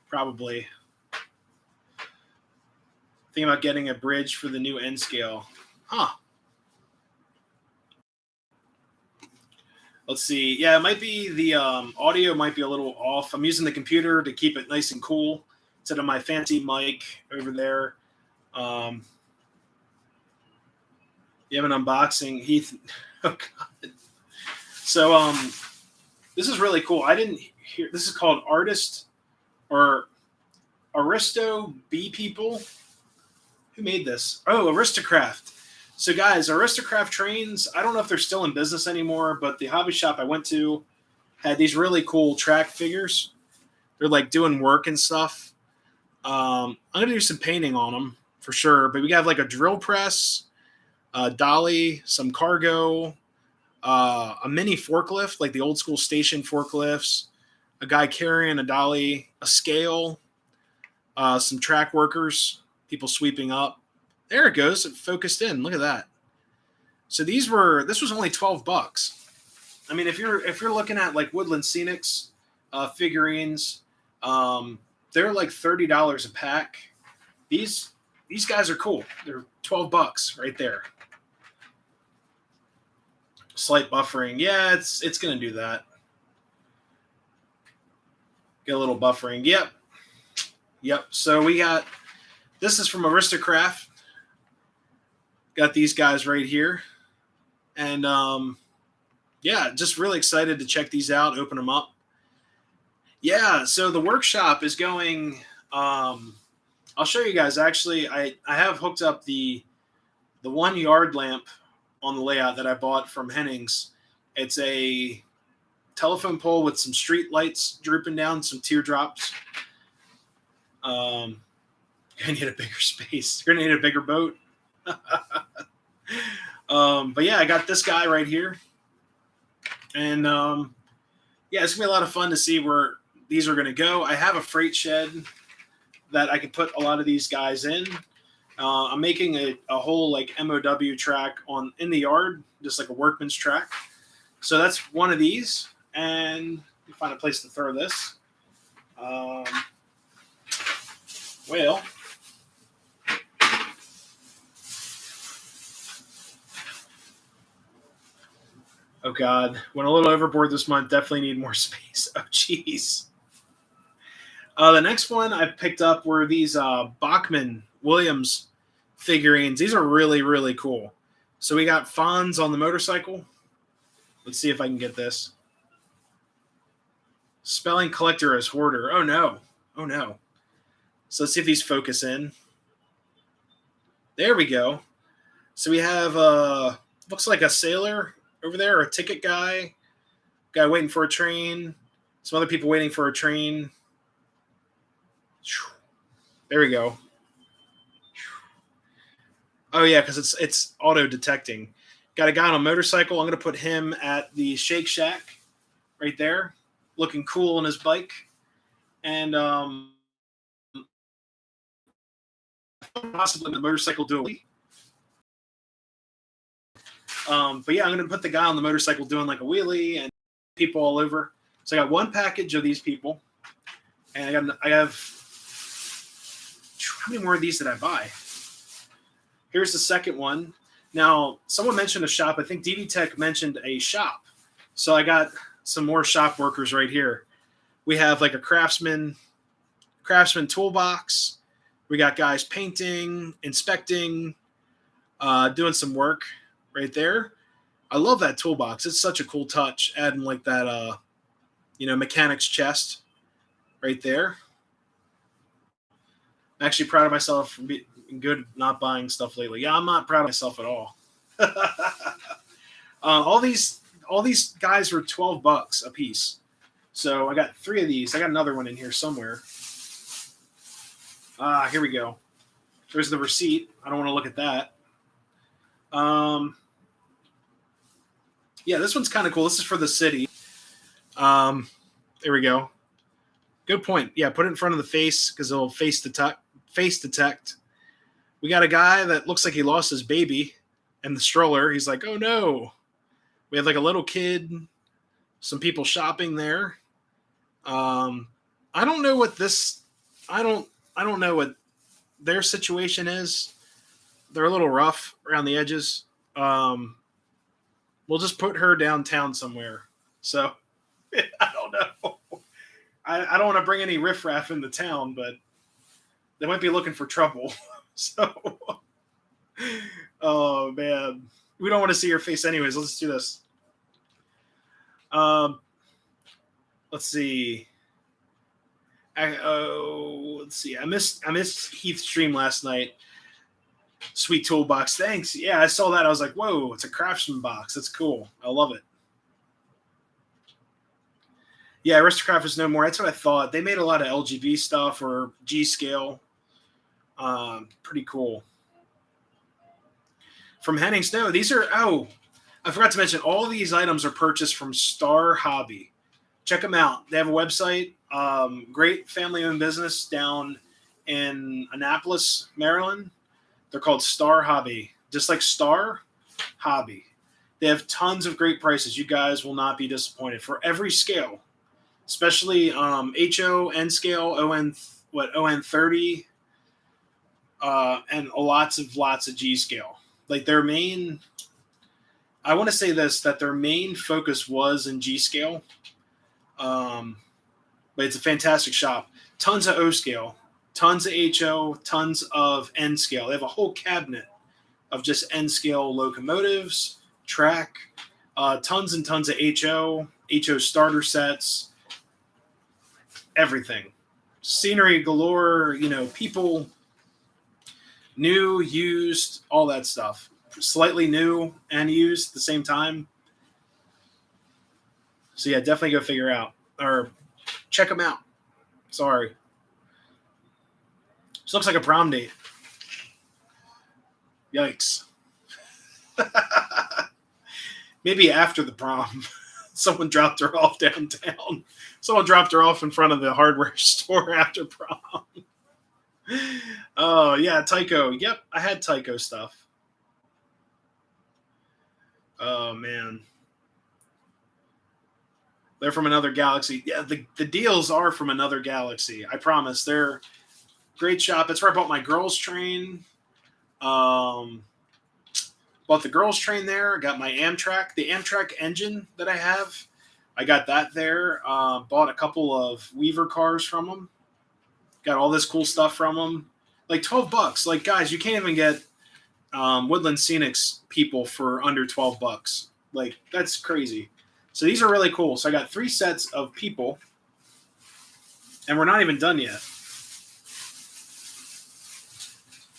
probably. Thinking about getting a bridge for the new N scale. Huh. Let's see. Yeah, it might be the audio might be a little off. I'm using the computer to keep it nice and cool instead of my fancy mic over there. You have an unboxing, Heath. Oh God. So this is really cool. I didn't hear. This is called Artist or Aristo B People. Who made this? Oh, Aristocraft. So guys, Aristocraft trains, I don't know if they're still in business anymore, but the hobby shop I went to had these really cool track figures. They're like doing work and stuff. I'm going to do some painting on them for sure, but we have like a drill press, a dolly, some cargo, a mini forklift, like the old school station forklifts, a guy carrying a dolly, a scale, some track workers, people sweeping up. There it goes. It focused in. Look at that. So this was only $12. I mean, if you're looking at like Woodland Scenics figurines, they're like $30 a pack. These guys are cool. They're $12 right there. Slight buffering. Yeah, it's gonna do that. Get a little buffering. Yep. So we got this is from Aristocraft. Got these guys right here. And yeah, just really excited to check these out, open them up. Yeah, so the workshop is going I'll show you guys. Actually, I have hooked up the 1 yard lamp on the layout that I bought from Hennings. It's a telephone pole with some street lights drooping down, some teardrops. You're gonna need a bigger space. You're gonna need a bigger boat. But yeah, I got this guy right here, and yeah, it's gonna be a lot of fun to see where these are gonna go. I have a freight shed that I can put a lot of these guys in. I'm making a whole like MOW track in the yard, just like a workman's track. So that's one of these, and you find a place to throw this. Well. Oh, God. Went a little overboard this month. Definitely need more space. Oh, jeez. The next one I picked up were these Bachman Williams figurines. These are really, really cool. So we got Fonz on the motorcycle. Let's see if I can get this. Spelling collector as hoarder. Oh, no. Oh, no. So let's see if these focus in. There we go. So we have, looks like a sailor over there, a ticket guy waiting for a train, some other people waiting for a train. There we go. Oh yeah, because it's auto detecting. Got a guy on a motorcycle. I'm gonna put him at the Shake Shack right there, looking cool on his bike, and possibly the motorcycle do a but yeah, I'm going to put the guy on the motorcycle doing like a wheelie and people all over. So I got one package of these people, and I have how many more of these did I buy? Here's the second one. Now, someone mentioned a shop. I think DV Tech mentioned a shop. So I got some more shop workers right here. We have like a craftsman toolbox. We got guys painting, inspecting, doing some work right there. I love that toolbox. It's such a cool touch, adding like that, mechanic's chest right there. I'm actually proud of myself for being good not buying stuff lately. Yeah, I'm not proud of myself at all. All these guys were $12 a piece. So I got 3 of these. I got another one in here somewhere. Here we go. There's the receipt. I don't want to look at that. Yeah, this one's kind of cool. This is for the city. There we go. Good point. Yeah, put it in front of the face because it'll face detect. We got a guy that looks like he lost his baby in the stroller. He's like, oh no. We have like a little kid, some people shopping there. I don't know what I don't know what their situation is. They're a little rough around the edges. We'll just put her downtown somewhere. So I don't know. I don't want to bring any riffraff into town, but they might be looking for trouble. So, oh man, we don't want to see her face anyways. Let's do this. Let's see. Let's see. I missed Heath's stream last night. Sweet toolbox. Thanks. Yeah, I saw that. I was like, whoa, it's a craftsman box. That's cool. I love it. Yeah, Aristocrat is no more. That's what I thought. They made a lot of LGB stuff or G scale. Pretty cool. From Hennings, no, these are, I forgot to mention, all these items are purchased from Star Hobby. Check them out. They have a website. Great family-owned business down in Annapolis, Maryland. They're called Star Hobby, just like Star Hobby. They have tons of great prices. You guys will not be disappointed for every scale, especially HO, N scale, ON 30, and lots of G scale. Like their main, I want to say this, that their main focus was in G scale. But it's a fantastic shop. Tons of O scale, tons of HO, tons of N scale. They have a whole cabinet of just N scale locomotives, track, tons and tons of HO starter sets, everything. Scenery galore, people, new, used, all that stuff. Slightly new and used at the same time. So yeah, definitely go figure out or check them out. Sorry. This looks like a prom date. Yikes. Maybe after the prom, someone dropped her off downtown. Someone dropped her off in front of the hardware store after prom. Oh, yeah, Tycho. Yep, I had Tycho stuff. Oh, man. They're from another galaxy. Yeah, the deals are from another galaxy. I promise. They're great shop. That's where I bought my girls' train. Bought the girls' train there. Got my Amtrak. The Amtrak engine that I have, I got that there. Bought a couple of Weaver cars from them. Got all this cool stuff from them. Like $12. Like, guys, you can't even get Woodland Scenics people for under $12. Like, that's crazy. So these are really cool. So I got 3 sets of people, and we're not even done yet.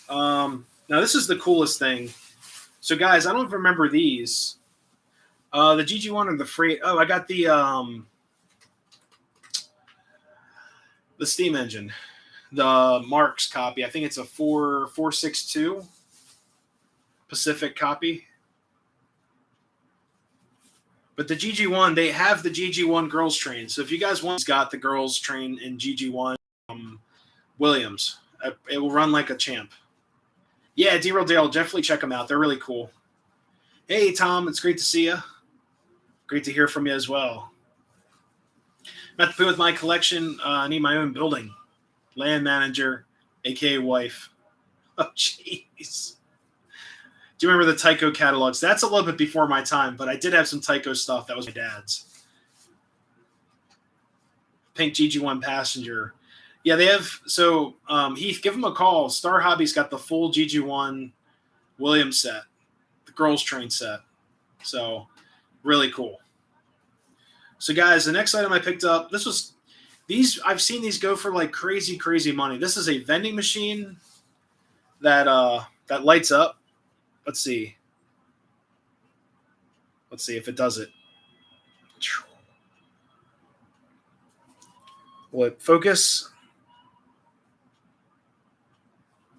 Now this is the coolest thing. So guys, I don't remember these. The GG1 or the freight. Oh, I got the steam engine, the Marks copy. I think it's a 462 Pacific copy. But the GG1, they have the GG1 girls train. So if you guys want, got the girls train in GG1 Williams. It will run like a champ. Yeah, D-Real Dale, definitely check them out. They're really cool. Hey, Tom, it's great to see you. Great to hear from you as well. I'm at the point with my collection. I need my own building. Land manager, a.k.a. wife. Oh, jeez. Do you remember the Tyco catalogs? That's a little bit before my time, but I did have some Tyco stuff. That was my dad's. Pink GG1 Passenger. Yeah, they have. So, Heath, give them a call. Star Hobby's got the full GG1 Williams set, the girls' train set. So, really cool. So, guys, the next item I picked up, I've seen these go for like crazy, crazy money. This is a vending machine that lights up. Let's see if it does it. Will it focus?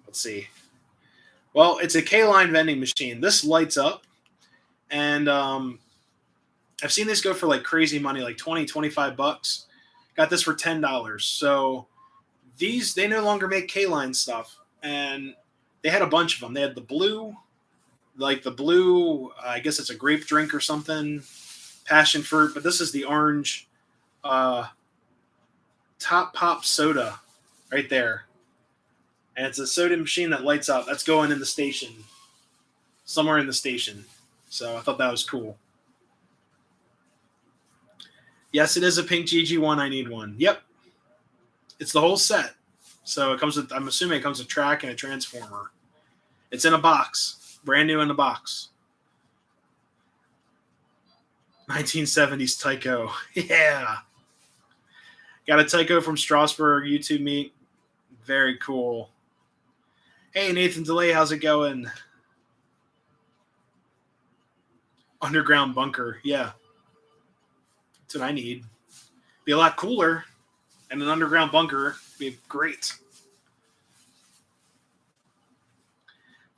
Let's see. Well, it's a K-line vending machine. This lights up, and I've seen this go for like crazy money, like $20, $25. Got this for $10. So they no longer make K-line stuff, and they had a bunch of them. They had the blue, I guess it's a grape drink or something, passion fruit, but this is the orange Top Pop soda right there. And it's a soda machine that lights up. That's going in the station, somewhere in the station. So I thought that was cool. Yes, it is a pink GG1. I need one. Yep. It's the whole set. So it comes with, I'm assuming it comes with track and a transformer. It's in a box. Brand new in the box. 1970s Tyco. Yeah. Got a Tyco from Strasburg YouTube meet. Very cool. Hey, Nathan DeLay, how's it going? Underground bunker. Yeah. That's what I need. Be a lot cooler. And an underground bunker would be great.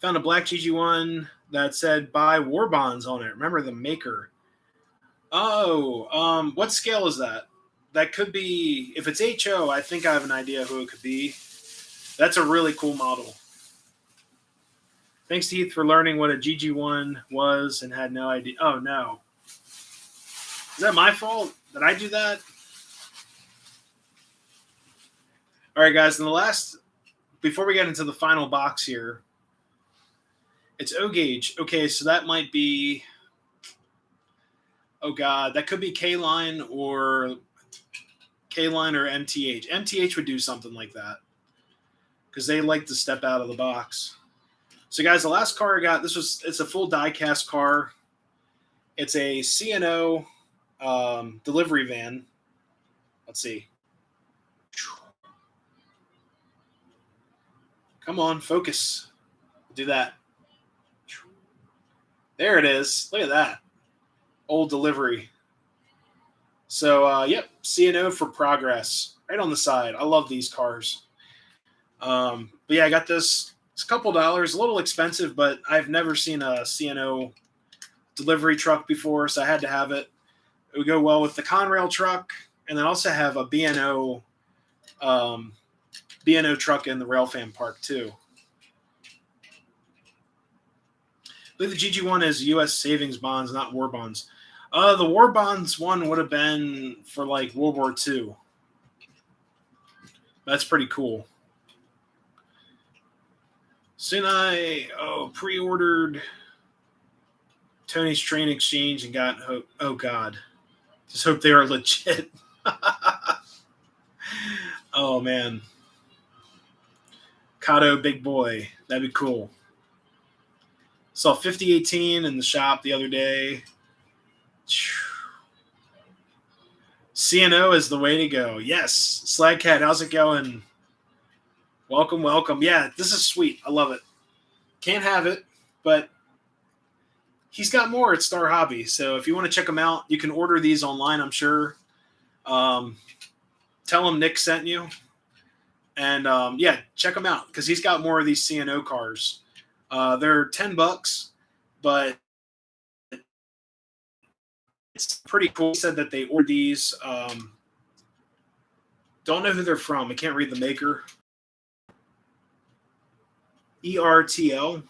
Found a black GG1 that said buy war bonds on it. Remember the maker. Oh, what scale is that? That could be, if it's HO, I think I have an idea who it could be. That's a really cool model. Thanks to Heath for learning what a GG1 was and had no idea. Oh, no. Is that my fault? Did I do that? All right, guys. Before we get into the final box here, it's O gauge. Okay, so that might be, oh God, that could be K-line or MTH. MTH would do something like that because they like to step out of the box. So, guys, the last car I got, it's a full die-cast car. It's a C&O delivery van. Let's see. Come on, focus. Do that. There it is. Look at that. Old delivery. So, yep, C&O for progress. Right on the side. I love these cars. But, yeah, I got this. It's a couple dollars. A little expensive, but I've never seen a C&O delivery truck before, so I had to have it. It would go well with the Conrail truck, and then also have a B&O truck in the Railfan Park, too. I believe the GG1 is U.S. savings bonds, not war bonds. The war bonds one would have been for, like, World War II. That's pretty cool. Soon I pre-ordered Tony's Train Exchange and got hope. Oh, God. Just hope they are legit. Oh, man. Kato Big Boy. That'd be cool. Saw 5018 in the shop the other day. C&O is the way to go. Yes. Slagcat, how's it going? Welcome, welcome. Yeah, this is sweet. I love it. Can't have it, but he's got more at Star Hobby. So if you want to check them out, you can order these online, I'm sure. Tell him Nick sent you. And, yeah, check them out because he's got more of these C&O cars. They're $10, but it's pretty cool. He said that they ordered these. Don't know who they're from. I can't read the maker. ERTL.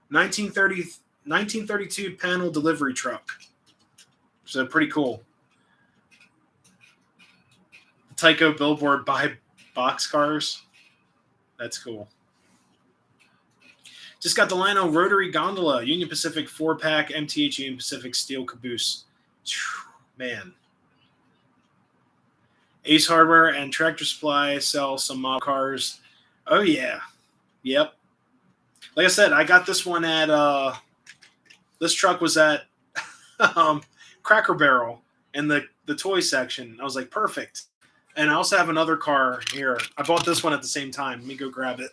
1932 panel delivery truck. So pretty cool. Tyco billboard by boxcars. That's cool. Just got the Lino Rotary Gondola, Union Pacific 4-pack, MTH Union Pacific Steel Caboose. Man. Ace Hardware and Tractor Supply sell some model cars. Oh, yeah. Yep. Like I said, I got this one at, this truck was at Cracker Barrel in the toy section. I was like, perfect. And I also have another car here. I bought this one at the same time. Let me go grab it.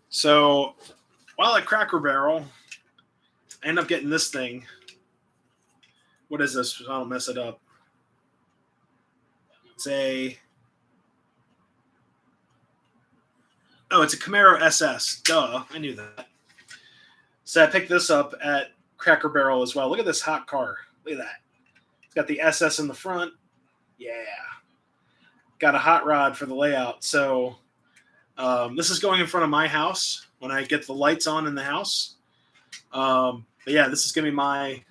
So while at Cracker Barrel, I end up getting this thing. What is this? I don't mess it up. It's a Camaro SS. Duh, I knew that. So I picked this up at Cracker Barrel as well. Look at this hot car. Look at that. It's got the SS in the front. Yeah. Got a hot rod for the layout. So this is going in front of my house when I get the lights on in the house. But yeah, this is going to be my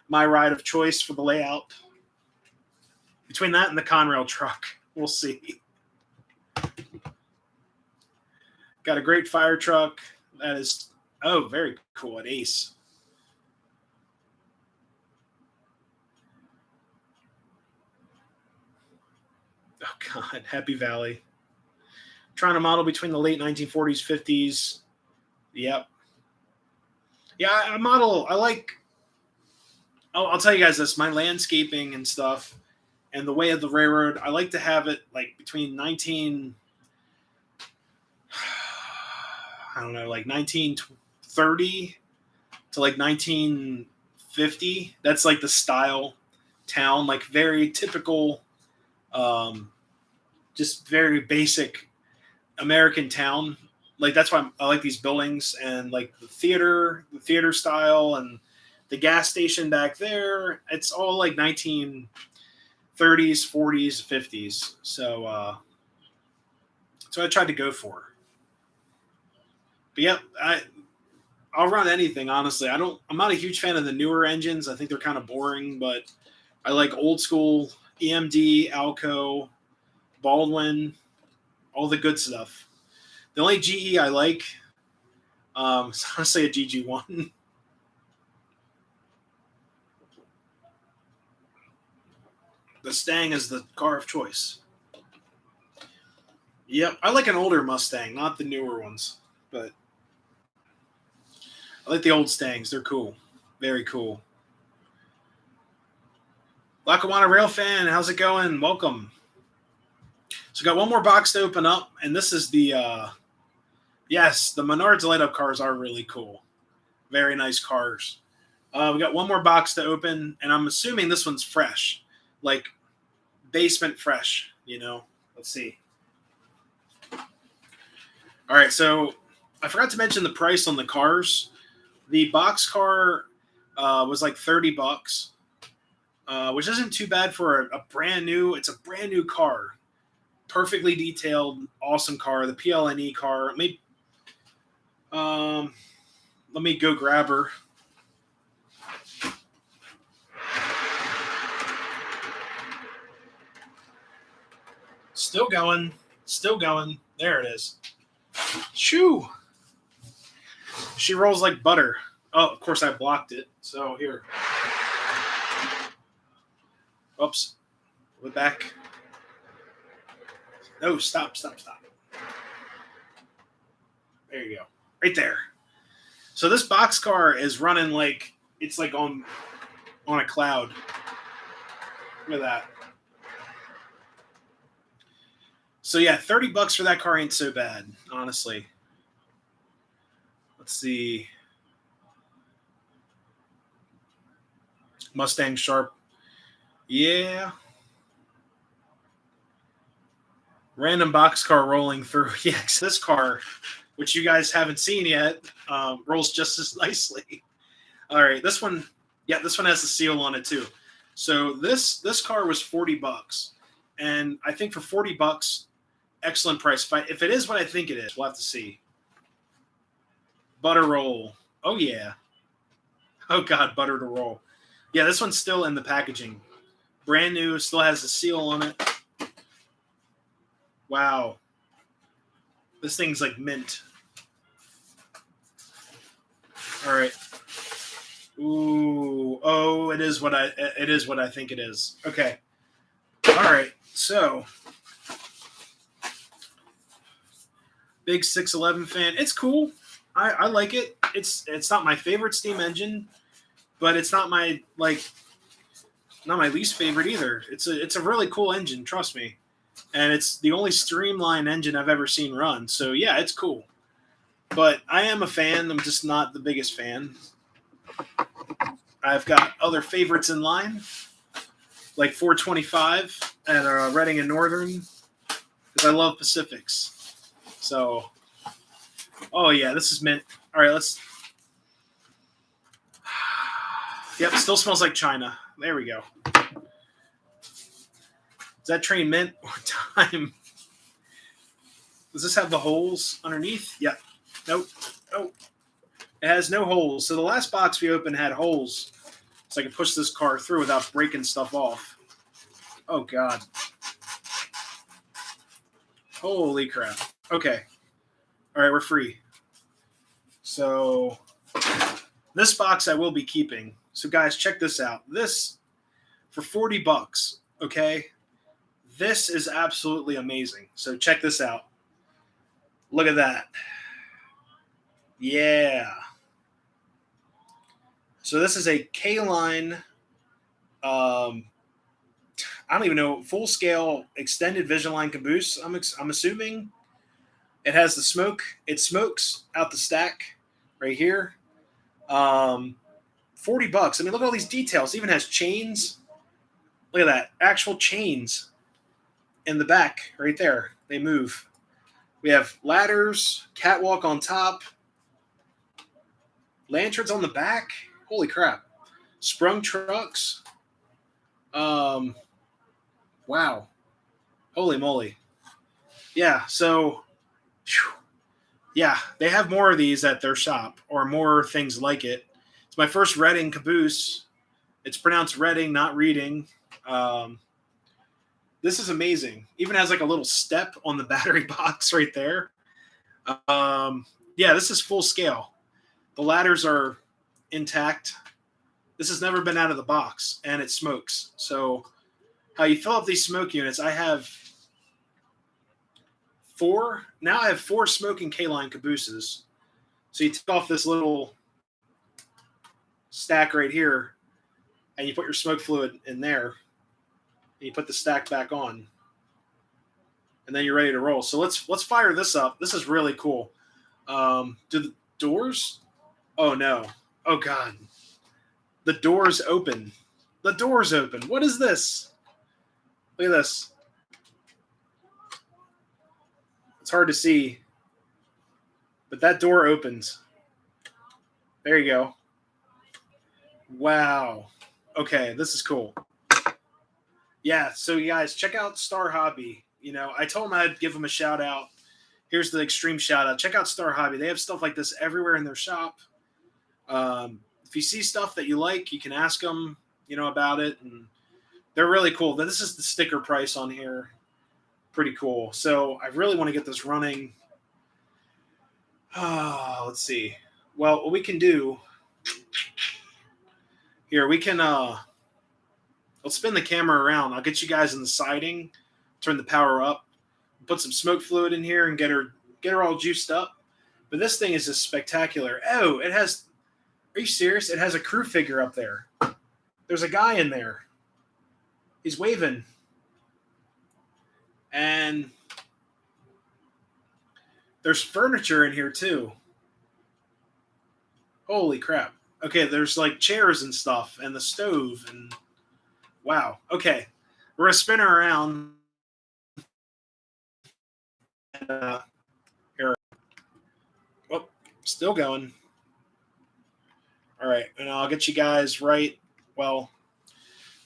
my ride of choice for the layout. Between that and the Conrail truck, we'll see. Got a great fire truck. That is, very cool at Ace. Oh, God. Happy Valley. Trying to model between the late 1940s, 50s. Yep. Yeah, I like, I'll tell you guys this, my landscaping and stuff and the way of the railroad, I like to have it like between 1930 to like 1950. That's like the style town, like very typical, just very basic American town. Like that's why I like these buildings and like the theater style and the gas station back there. It's all like 1930s, 40s, 50s. So I tried to go for. But yeah, I'll run anything, honestly. I'm not a huge fan of the newer engines. I think they're kind of boring, but I like old school EMD, Alco, Baldwin, all the good stuff. The only GE I like is honestly a GG1. The Stang is the car of choice. Yep, I like an older Mustang, not the newer ones, but I like the old Stangs. They're cool. Very cool. Lackawanna Rail fan, how's it going? Welcome. So got one more box to open up, and this is the yes, the Menards light up cars are really cool. Very nice cars. We got one more box to open, and I'm assuming this one's fresh, like basement fresh, you know. Let's see. All right, so I forgot to mention the price on the cars. The box car was like $30, which isn't too bad for a brand new. It's a brand new car, perfectly detailed, awesome car. The PLNE car. Let me go grab her. Still going. There it is. Shoo! She rolls like butter. Oh, of course I blocked it. So here. Oops. We're back. No, stop. There you go. Right there. So this boxcar is running like it's like on a cloud. Look at that. So yeah, $30 for that car ain't so bad, honestly. Let's see. Mustang Sharp. Yeah. Random boxcar rolling through. Yeah, this car, which you guys haven't seen yet, rolls just as nicely. All right, this one has the seal on it too. So this car was $40, and I think for $40, excellent price. If it is what I think it is, we'll have to see. Butter roll. Oh yeah. Oh God, butter to roll. Yeah, this one's still in the packaging. Brand new, still has the seal on it. Wow. This thing's like mint. All right. Ooh. Oh, it is what I think it is. Okay. All right. So, big 611 fan. It's cool. I like it. It's not my favorite steam engine, but it's not my not my least favorite either. It's a really cool engine, trust me. And it's the only streamlined engine I've ever seen run. So yeah, it's cool. But I am a fan. I'm just not the biggest fan. I've got other favorites in line, like 425 at Reading and Northern, because I love Pacifics. So, oh yeah, this is mint. All right, let's. Yep, still smells like China. There we go. Is that train mint or time? Does this have the holes underneath? Yep. Nope. Oh, it has no holes. So the last box we opened had holes, so I could push this car through without breaking stuff off. Oh God. Holy crap. Okay. All right, we're free. So this box I will be keeping. So guys, check this out. This for $40. Okay. This is absolutely amazing. So check this out. Look at that. Yeah. So this is a K-line, I don't even know, full-scale extended vision line caboose. I'm assuming it has the smoke. It smokes out the stack right here. $40. I mean, look at all these details. It even has chains. Look at that. Actual chains in the back right there. They move. We have ladders, catwalk on top, lanterns on the back. Holy crap. Sprung trucks. Wow. Holy moly. Yeah, so yeah, they have more of these at their shop or more things like it. It's my first Reading caboose. It's pronounced Reading, not reading. This is amazing. Even has like a little step on the battery box right there. Yeah, this is full scale. The ladders are intact. This has never been out of the box, and it smokes. So how you fill up these smoke units, I have four. Now I have four smoking K-line cabooses. So you take off this little stack right here, and you put your smoke fluid in there, and you put the stack back on, and then you're ready to roll. So let's fire this up. This is really cool. Do the doors? Oh no! Oh God! The doors open. The doors open. What is this? Look at this. It's hard to see, but that door opens. There you go. Wow. Okay, this is cool. Yeah, so you guys, check out Star Hobby. You know, I told them I'd give them a shout out. Here's the extreme shout out. Check out Star Hobby. They have stuff like this everywhere in their shop. If you see stuff that you like, you can ask them, about it. And they're really cool. This is the sticker price on here. Pretty cool. So I really want to get this running. Let's see. Well, what we can do here, we can let's spin the camera around. I'll get you guys in the siding, turn the power up, put some smoke fluid in here, and get her all juiced up. But this thing is just spectacular. Oh, it has. Are you serious? It has a crew figure up there. There's a guy in there. He's waving. And there's furniture in here too. Holy crap. Okay, there's like chairs and stuff and the stove and wow. Okay. We're going to spin her around. Here. Oh, still going. All right. And I'll get you guys right. Well,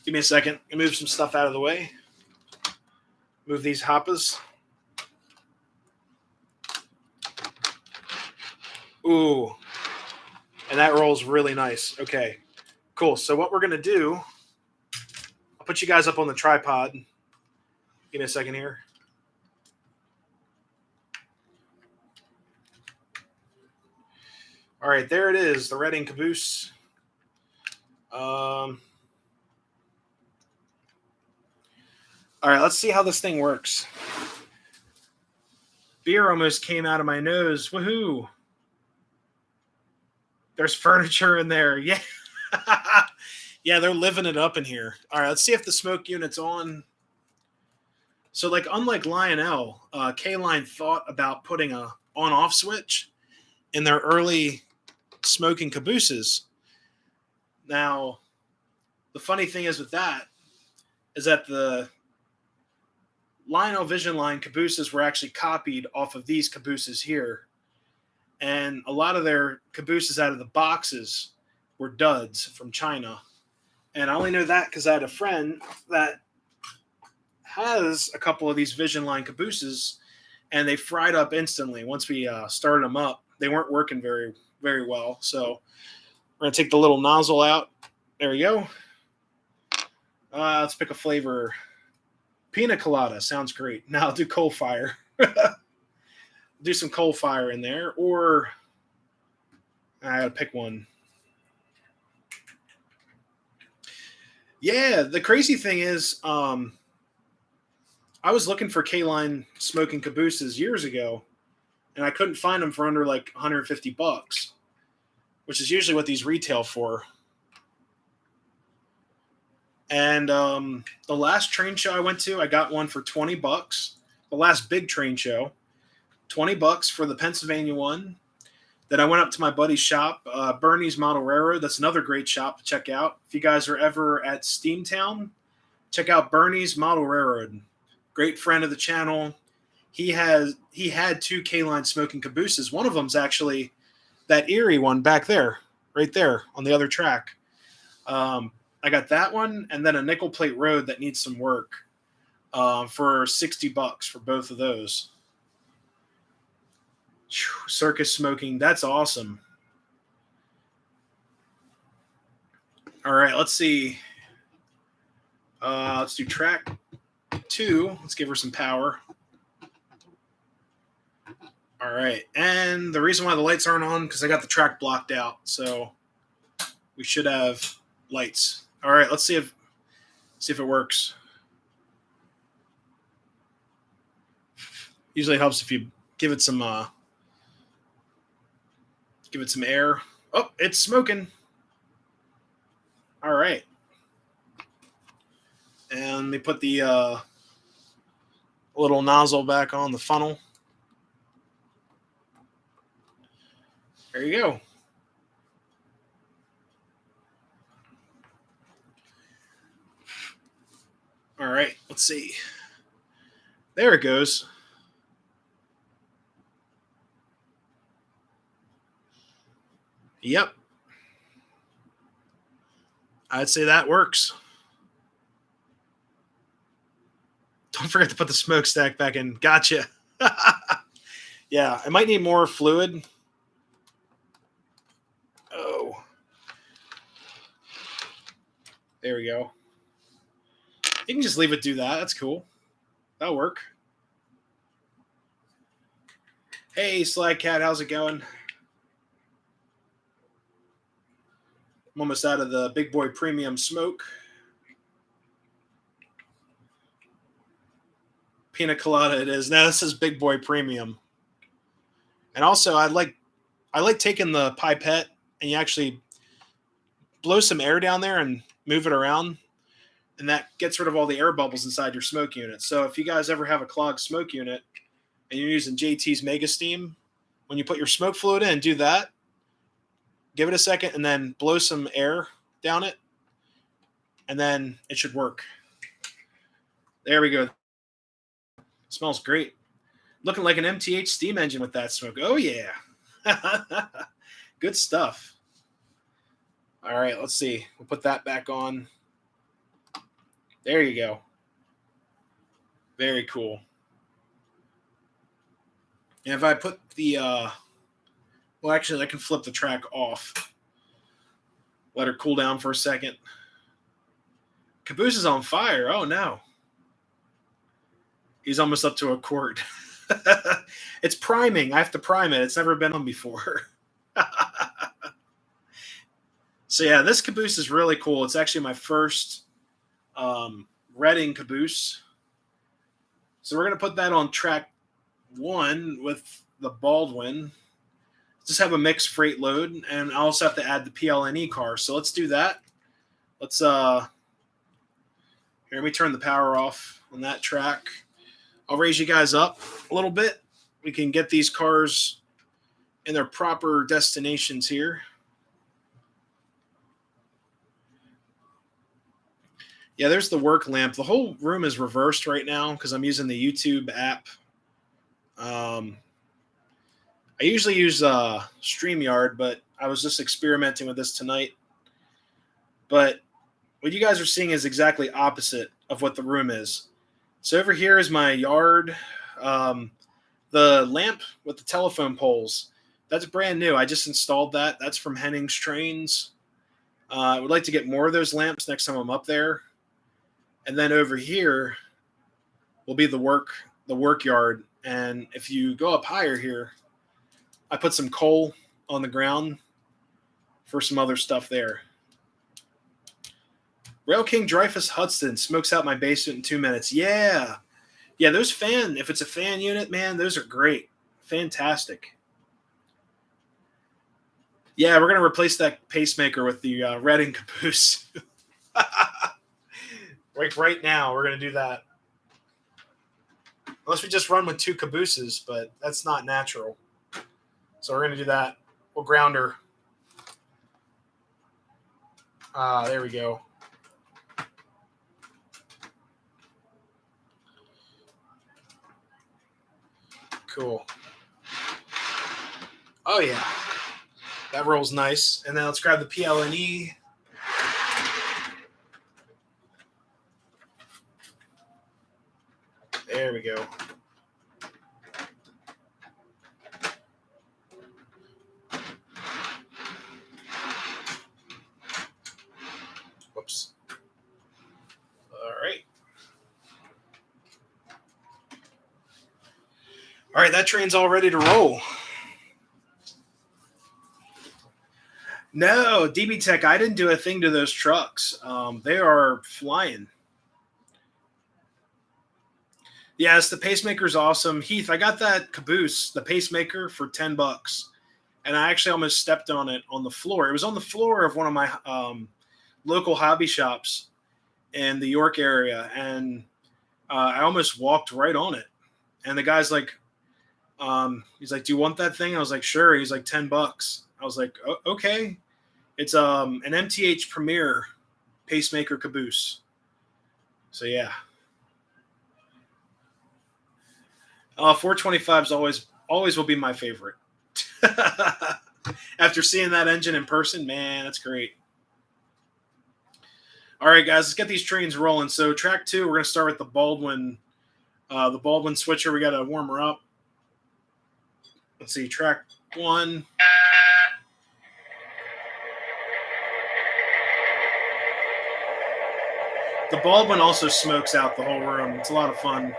give me a second. I'll move some stuff out of the way. Move these hoppers. Ooh. And that rolls really nice. Okay. Cool. So what we're going to do, I'll put you guys up on the tripod. Give me a second here. All right, there it is, the Reading caboose. All right, let's see how this thing works. Beer almost came out of my nose. Woohoo! There's furniture in there. Yeah. Yeah, they're living it up in here. All right, let's see if the smoke unit's on. So, like, unlike Lionel, K-Line thought about putting a on-off switch in their early smoking cabooses. Now, the funny thing is with that is that the Lionel Vision Line cabooses were actually copied off of these cabooses here. And a lot of their cabooses out of the boxes were duds from China. And I only know that because I had a friend that has a couple of these Vision Line cabooses, and they fried up instantly once we started them up. They weren't working very, very well. So we're going to take the little nozzle out. There we go. Let's pick a flavor. Pina colada sounds great. Now I'll do coal fire. Do some coal fire in there, or I gotta pick one. Yeah, the crazy thing is, I was looking for K-Line smoking cabooses years ago, and I couldn't find them for under like $150, which is usually what these retail for. And the last train show I went to, I got one for $20. The last big train show, $20 for the Pennsylvania one. Then I went up to my buddy's shop, Bernie's Model Railroad. That's another great shop to check out. If you guys are ever at Steamtown, check out Bernie's Model Railroad. Great friend of the channel. He had 2 K-Line smoking cabooses. One of them's actually that Erie one back there, right there on the other track. I got that one, and then a nickel plate road that needs some work for $60 for both of those. Circus smoking, that's awesome. All right, let's see. Let's do track 2. Let's give her some power. All right, and the reason why the lights aren't on because I got the track blocked out, so we should have lights. All right, let's see if it works. Usually it helps if you give it some air. Oh, it's smoking. All right. And they put the little nozzle back on the funnel. There you go. All right, let's see. There it goes. Yep. I'd say that works. Don't forget to put the smokestack back in. Gotcha. Yeah, I might need more fluid. Oh. There we go. You can just leave it do that. That's cool. That'll work. Hey, Sly Cat, how's it going? I'm almost out of the Big Boy Premium smoke. Pina colada it is. Now this is Big Boy Premium. And also I like taking the pipette and you actually blow some air down there and move it around. And that gets rid of all the air bubbles inside your smoke unit. So if you guys ever have a clogged smoke unit and you're using JT's Mega Steam, when you put your smoke fluid in, do that. Give it a second and then blow some air down it. And then it should work. There we go. Smells great. Looking like an MTH steam engine with that smoke. Oh, yeah. Good stuff. All right, let's see. We'll put that back on. There you go. Very cool. And if I put the, well, actually, I can flip the track off. Let her cool down for a second. Caboose is on fire. Oh, no. He's almost up to a quart. It's priming. I have to prime it. It's never been on before. So yeah, this caboose is really cool. It's actually my first Reading caboose. So we're gonna put that on track 1 with the Baldwin. Just have a mixed freight load, and I also have to add the PLNE car. So let's do that. Let's here, let me turn the power off on that track. I'll raise you guys up a little bit. We can get these cars in their proper destinations here. Yeah, there's the work lamp. The whole room is reversed right now because I'm using the YouTube app. I usually use StreamYard, but I was just experimenting with this tonight. But what you guys are seeing is exactly opposite of what the room is. So over here is my yard. The lamp with the telephone poles, that's brand new. I just installed that. That's from Henning's Trains. I would like to get more of those lamps next time I'm up there. And then over here will be the work yard. And if you go up higher here, I put some coal on the ground for some other stuff there. Rail King Dreyfus Hudson smokes out my basement in 2 minutes. Yeah. Yeah, those if it's a fan unit, man, those are great. Fantastic. Yeah, we're going to replace that pacemaker with the Reading caboose. Like right now, we're going to do that. Unless we just run with 2 cabooses, but that's not natural. So we're going to do that. We'll ground her. There we go. Cool. Oh, yeah. That rolls nice. And then let's grab the PLNE. There we go. Whoops. All right. All right, that train's all ready to roll. No, DB Tech, I didn't do a thing to those trucks. They are flying. Yes, the pacemaker's awesome. Heath, I got that caboose, the pacemaker, for $10. And I actually almost stepped on it on the floor. It was on the floor of one of my local hobby shops in the York area. And I almost walked right on it. And the guy's like, he's like, do you want that thing? I was like, sure. He's like, $10. I was like, okay. It's an MTH Premier pacemaker caboose. So yeah. 425 is always will be my favorite. After seeing that engine in person, man, that's great. All right, guys, let's get these trains rolling. So track 2, we're going to start with the Baldwin switcher. We got to warm her up. Let's see, track 1. The Baldwin also smokes out the whole room. It's a lot of fun.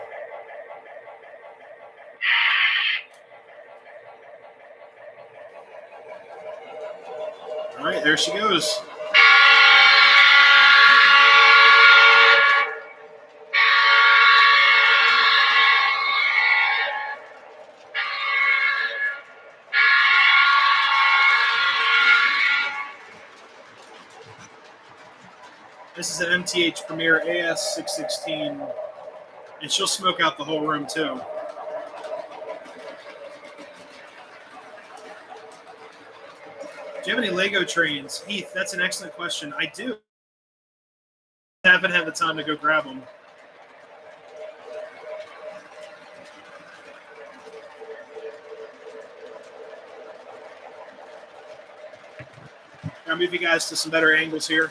All right, there she goes. This is an MTH Premier AS616, and she'll smoke out the whole room too. Do you have any Lego trains? Heath, that's an excellent question. I do. I haven't had the time to go grab them. I'll move you guys to some better angles here.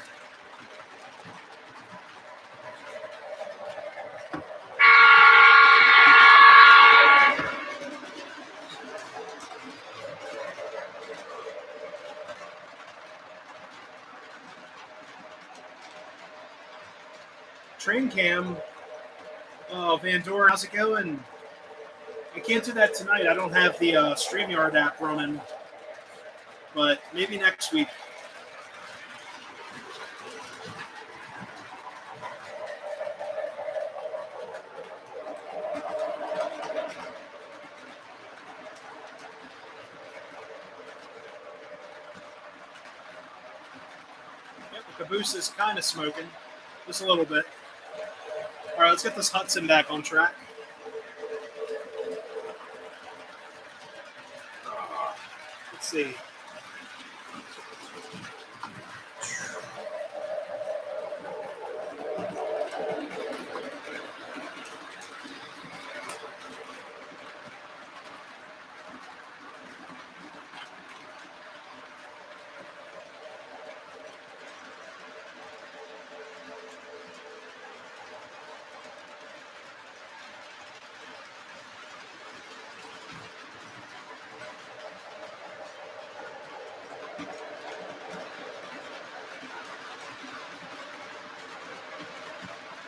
Train cam. Oh, Van Doren, how's it going? I can't do that tonight. I don't have the StreamYard app running, but maybe next week. The caboose is kind of smoking, just a little bit. All right, let's get this Hudson back on track. Let's see.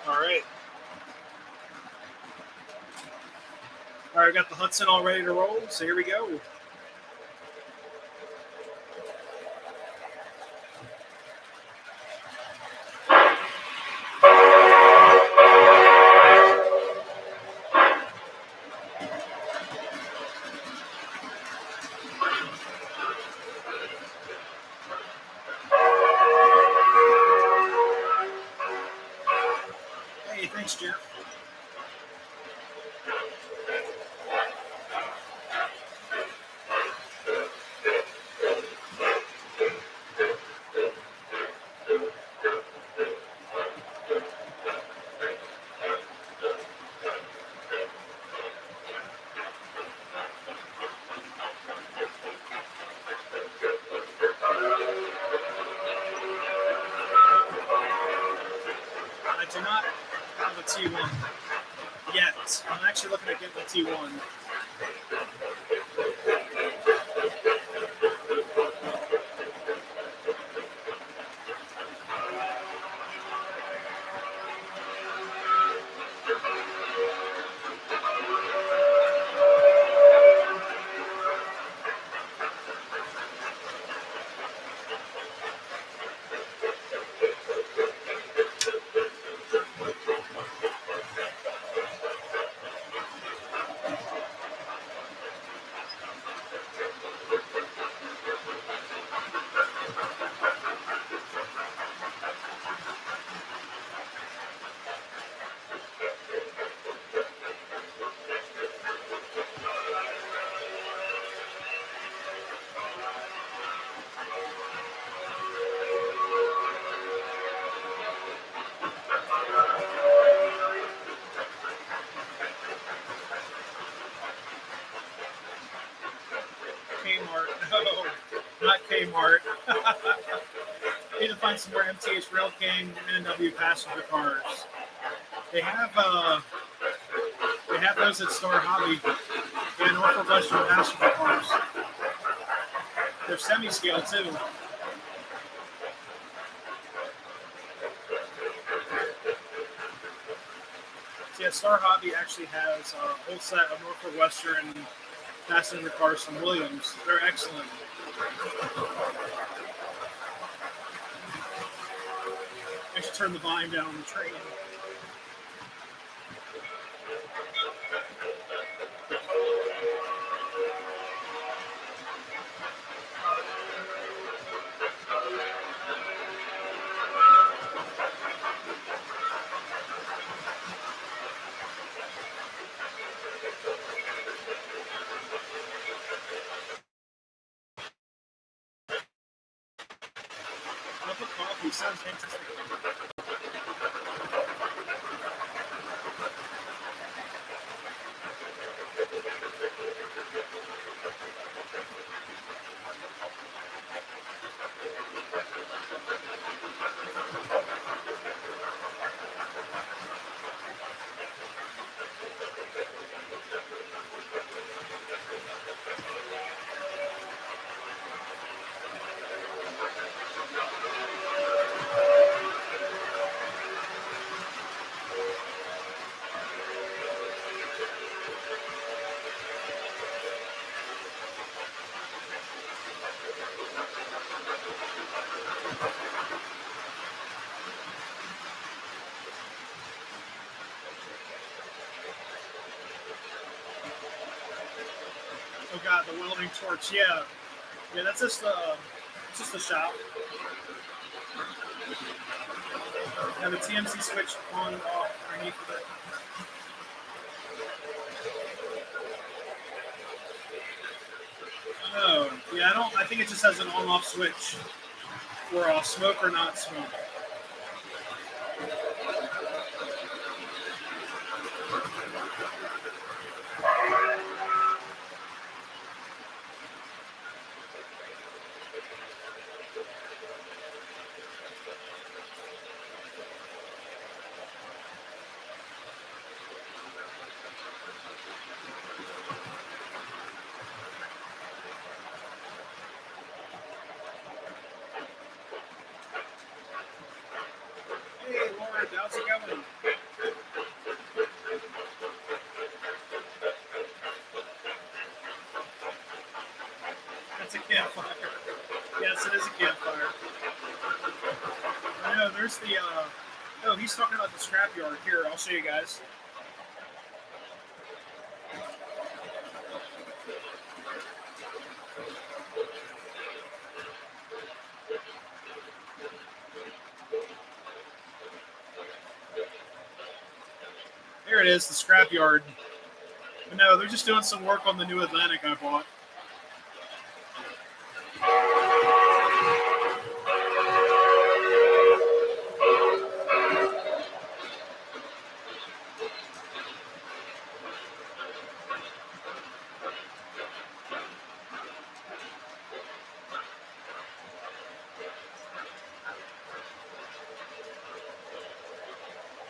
All right. All right, got the Hudson all ready to roll, so here we go. Hey, thanks, Jeff. I do not have a T1 yet. I'm actually looking at getting a T1. Kmart. No, not Kmart. Need to find some more MTH Rail King N&W passenger cars. They have those at Star Hobby. And Norfolk Western passenger cars. They're semi-scale too. So yeah, Star Hobby actually has a whole set of Norfolk Western passenger cars from Williams. They're excellent. I should turn the volume down on the train. Cup of coffee sounds fantastic. Oh god, the welding torch. Yeah, that's just the shop. Have a TMC switch on off underneath of it. Oh, yeah, I think it just has an on-off switch for smoke or not smoke. Hey, Lauren, how's it going? That's a campfire. Yes, it is a campfire. I know, there's the, oh, he's talking about the scrapyard. Here, I'll show you guys. There it is, the scrapyard. But no, they're just doing some work on the new Atlantic I bought.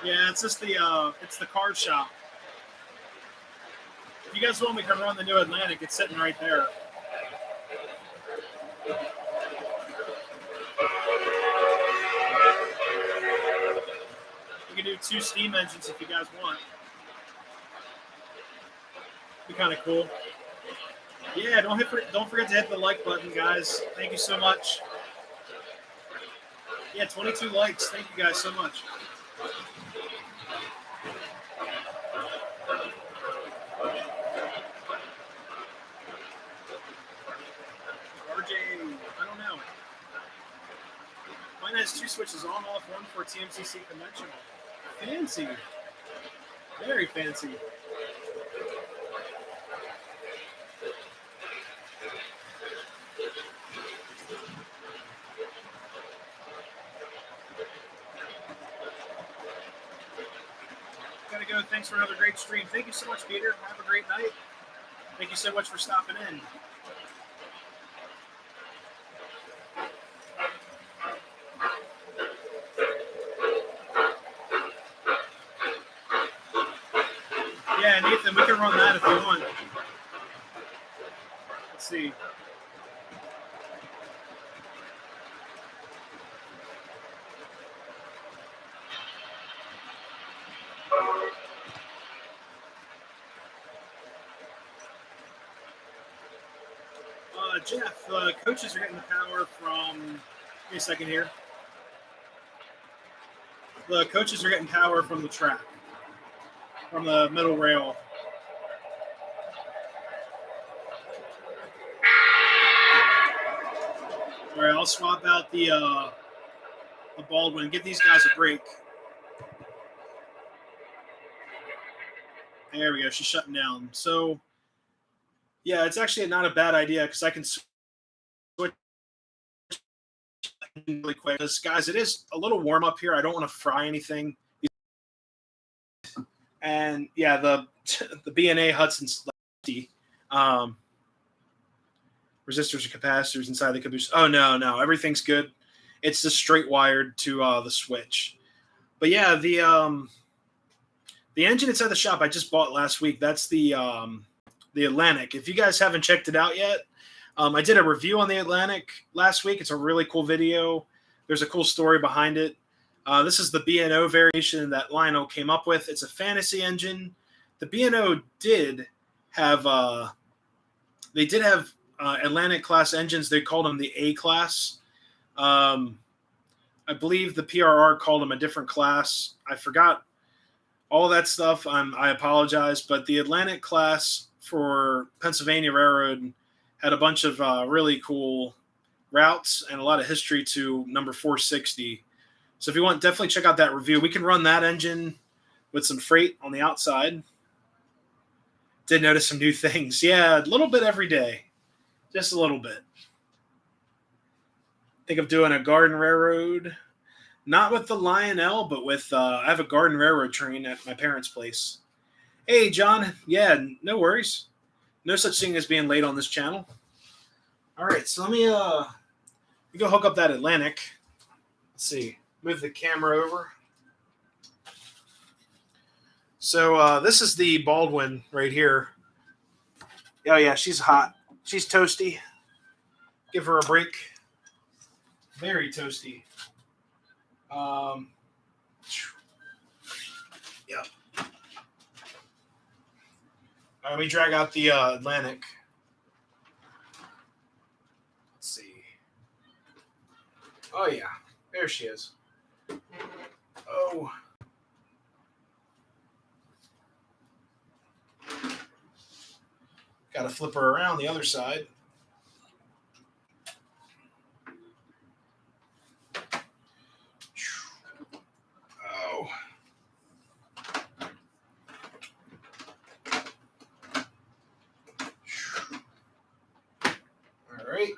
Yeah, it's just it's the car shop. If you guys want, we can run the new Atlantic. It's sitting right there. You can do 2 steam engines if you guys want. Be kind of cool. Yeah, don't forget to hit the like button, guys. Thank you so much. Yeah, 22 likes. Thank you guys so much. I don't know. Mine has 2 switches on, off, one for TMCC conventional. Fancy. Very fancy. Gotta go. Thanks for another great stream. Thank you so much, Peter. Have a great night. Thank you so much for stopping in. Yeah, Nathan, we can run that if you want. Let's see. Jeff, coaches are getting the power from. Give me a second here. The coaches are getting power from the track, from the middle rail. All right, I'll swap out the Baldwin. Give these guys a break. There we go. She's shutting down. So, yeah, it's actually not a bad idea because I can switch really quick. Because, guys, it is a little warm up here. I don't want to fry anything. And, yeah, the B&A Hudson's lefty. Resistors and capacitors inside the caboose. Oh, no. Everything's good. It's just straight wired to the switch. But, yeah, the engine inside the shop I just bought last week, that's the Atlantic. If you guys haven't checked it out yet, I did a review on the Atlantic last week. It's a really cool video. There's a cool story behind it. This is the B&O variation that Lionel came up with. It's a fantasy engine. The B&O did have Atlantic class engines. They called them the A class. I believe the PRR called them a different class. I forgot all that stuff. I apologize, but the Atlantic class for Pennsylvania Railroad had a bunch of really cool routes and a lot of history to number 460. So if you want, definitely check out that review. We can run that engine with some freight on the outside. Did notice some new things. Yeah, a little bit every day. Just a little bit. Think of doing a garden railroad. Not with the Lionel, but with, I have a garden railroad train at my parents' place. Hey, John. Yeah, no worries. No such thing as being late on this channel. All right, so let me go hook up that Atlantic. Let's see. Move the camera over. So this is the Baldwin right here. Oh, yeah, she's hot. She's toasty. Give her a break. Very toasty. Yep. All right, let me drag out the Atlantic. Let's see. Oh, yeah. There she is. Oh. Got to flip her around the other side. Oh. All right.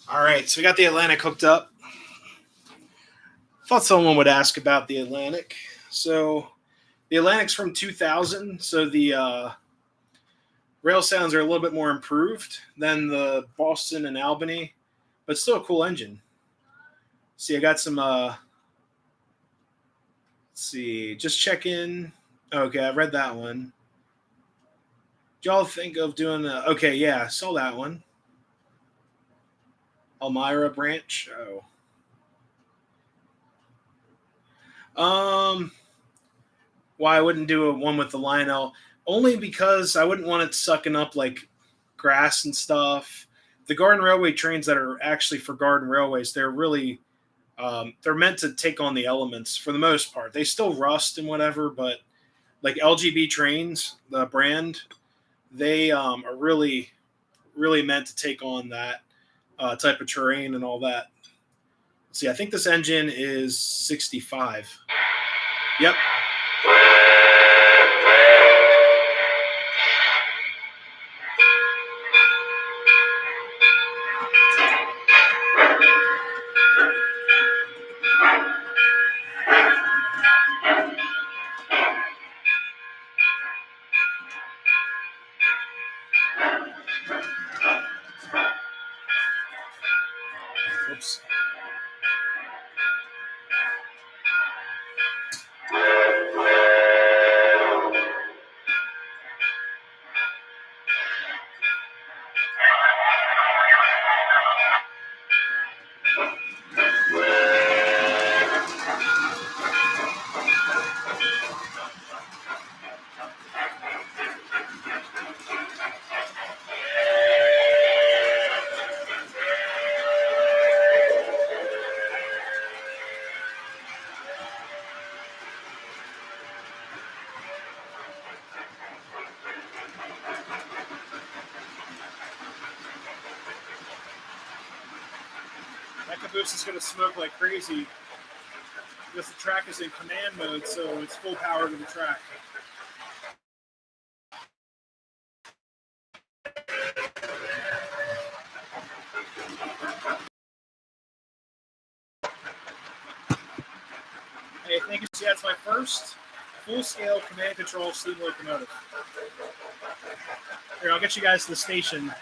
All right, so we got the Atlantic hooked up. Thought someone would ask about the Atlantic. So the Atlantic's from 2000, so the rail sounds are a little bit more improved than the Boston and Albany, but still a cool engine. See, I got some, let's see, just check in. Okay, I read that one. Did y'all think of doing the, okay, yeah, I saw that one. Elmira branch, oh. Why I wouldn't do one with the Lionel? Only because I wouldn't want it sucking up like grass and stuff. The Garden Railway trains that are actually for Garden Railways, they're really they're meant to take on the elements for the most part. They still rust and whatever, but like LGB trains, the brand, they are really, really meant to take on that type of terrain and all that. See, I think this engine is 65. Yep. Oops. That caboose is going to smoke like crazy because the track is in command mode, so it's full power to the track. Hey, thank you. See, that's my first full-scale command control steam locomotive. Here, I'll get you guys to the station.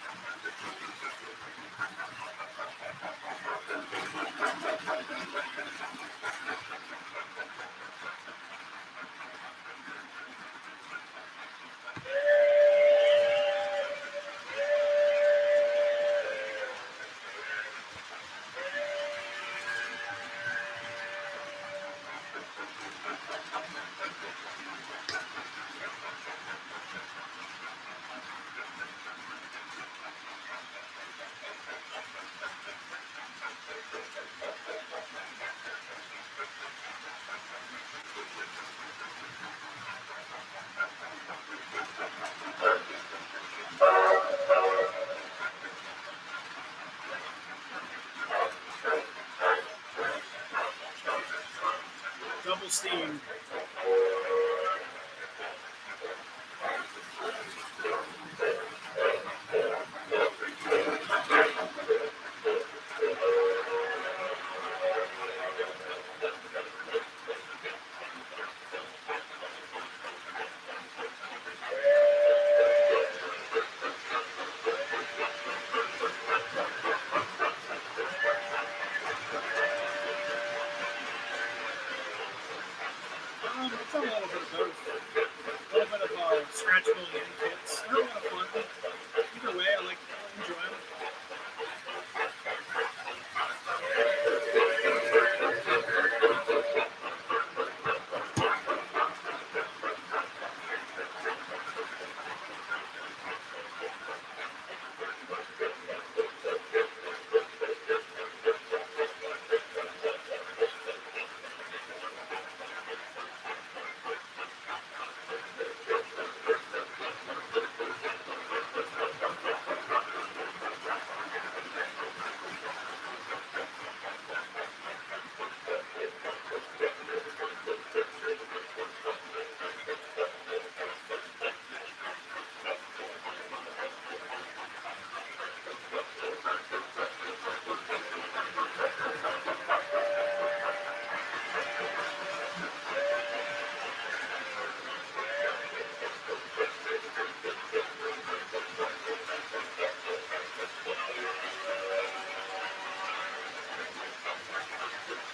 double steam. It's a little bit of both. A little bit of scratch building and kits. They're a lot of fun. Either way, I enjoy them.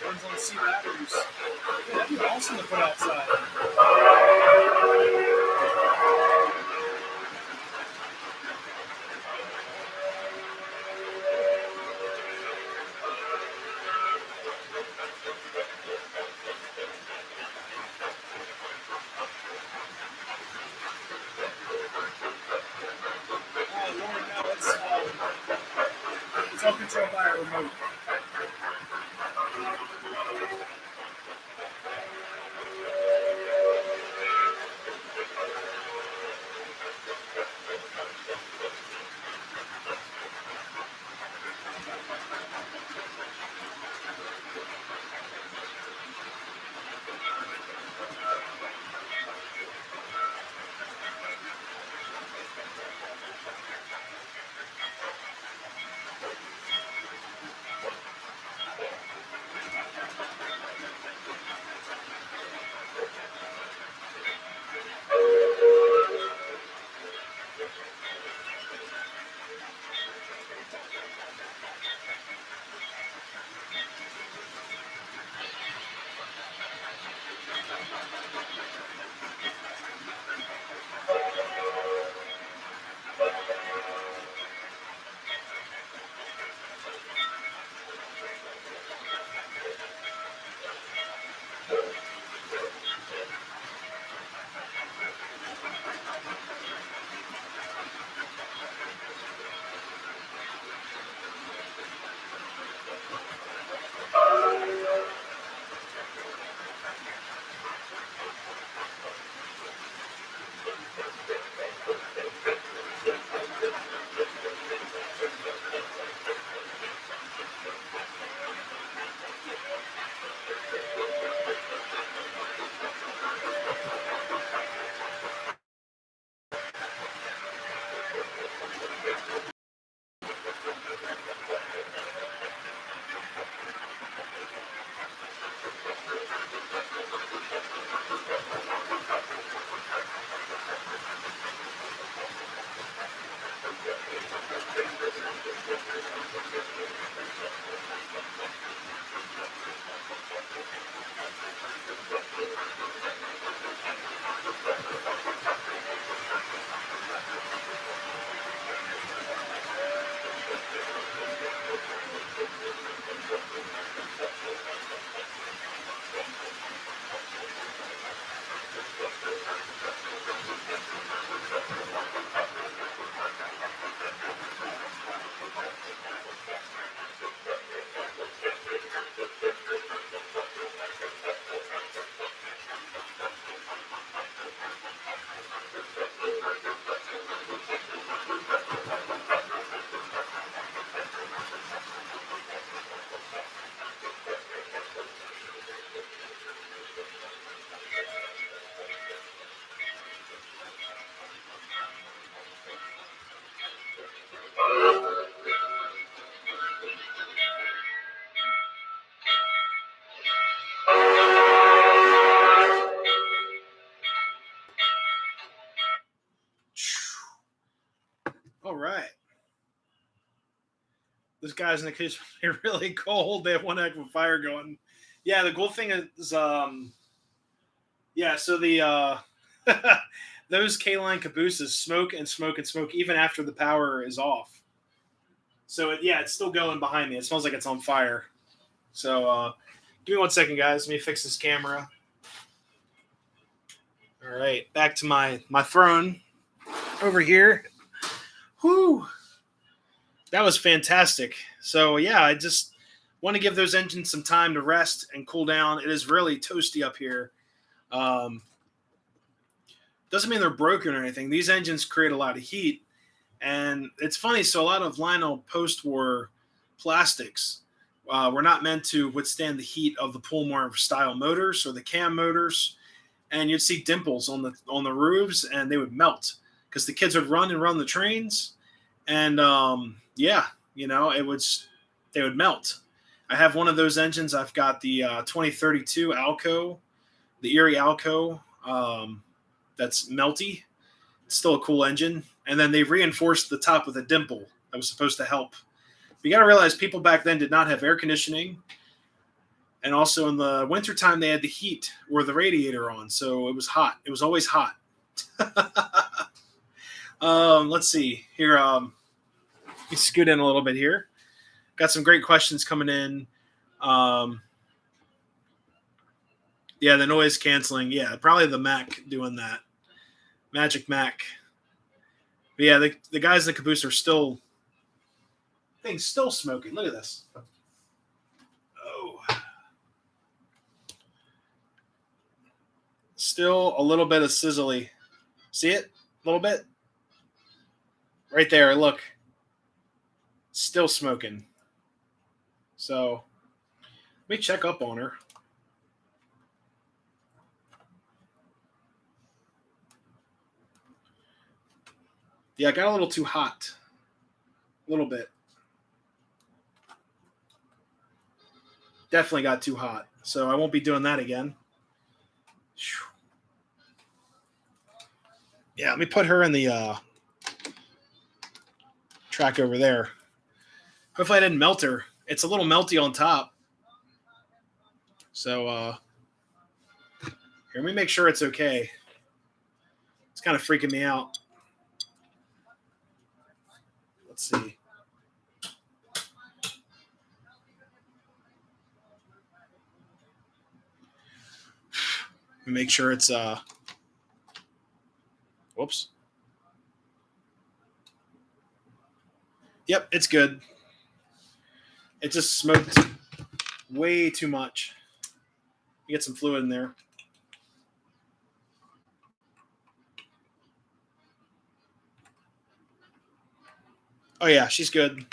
Runs on C batteries. Yeah, that'd be awesome to put outside. Oh Lord, no, it's all controlled by a remote. Those guys in the case are really cold. They have one heck of a fire going. Yeah, the cool thing is, yeah. So the those K-line cabooses smoke and smoke and smoke even after the power is off. So yeah, it's still going behind me. It smells like it's on fire. So give me 1 second, guys. Let me fix this camera. All right, back to my throne over here. Whew. That was fantastic. So, yeah, I just want to give those engines some time to rest and cool down. It is really toasty up here. Doesn't mean they're broken or anything. These engines create a lot of heat. And it's funny. So a lot of Lionel post-war plastics were not meant to withstand the heat of the Pullmore style motors or the cam motors. And you'd see dimples on the roofs, and they would melt because the kids would run the trains. And yeah, you know, they would melt. I have one of those engines. I've got the 2032 Alco, the Erie Alco. That's melty. It's still a cool engine. And then they reinforced the top with a dimple that was supposed to help. But you got to realize people back then did not have air conditioning. And also in the wintertime, they had the heat or the radiator on. So it was hot. It was always hot. Let's see here. Let me scoot in a little bit here. Got some great questions coming in. Yeah, the noise canceling. Yeah, probably the Mac doing that. Magic Mac. But yeah, the guys in the caboose are still smoking. Look at this. Oh. Still a little bit of sizzly. See it? A little bit? Right there, look. Still smoking. So, let me check up on her. Yeah, it got a little too hot. A little bit. Definitely got too hot. So I won't be doing that again. Yeah, let me put her in the track over there. Hopefully I didn't melt her. It's a little melty on top. So here, let me make sure it's okay. It's kind of freaking me out. Let's see. Let me make sure it's whoops. Yep, it's good. It just smoked way too much. You get some fluid in there. Oh yeah, she's good.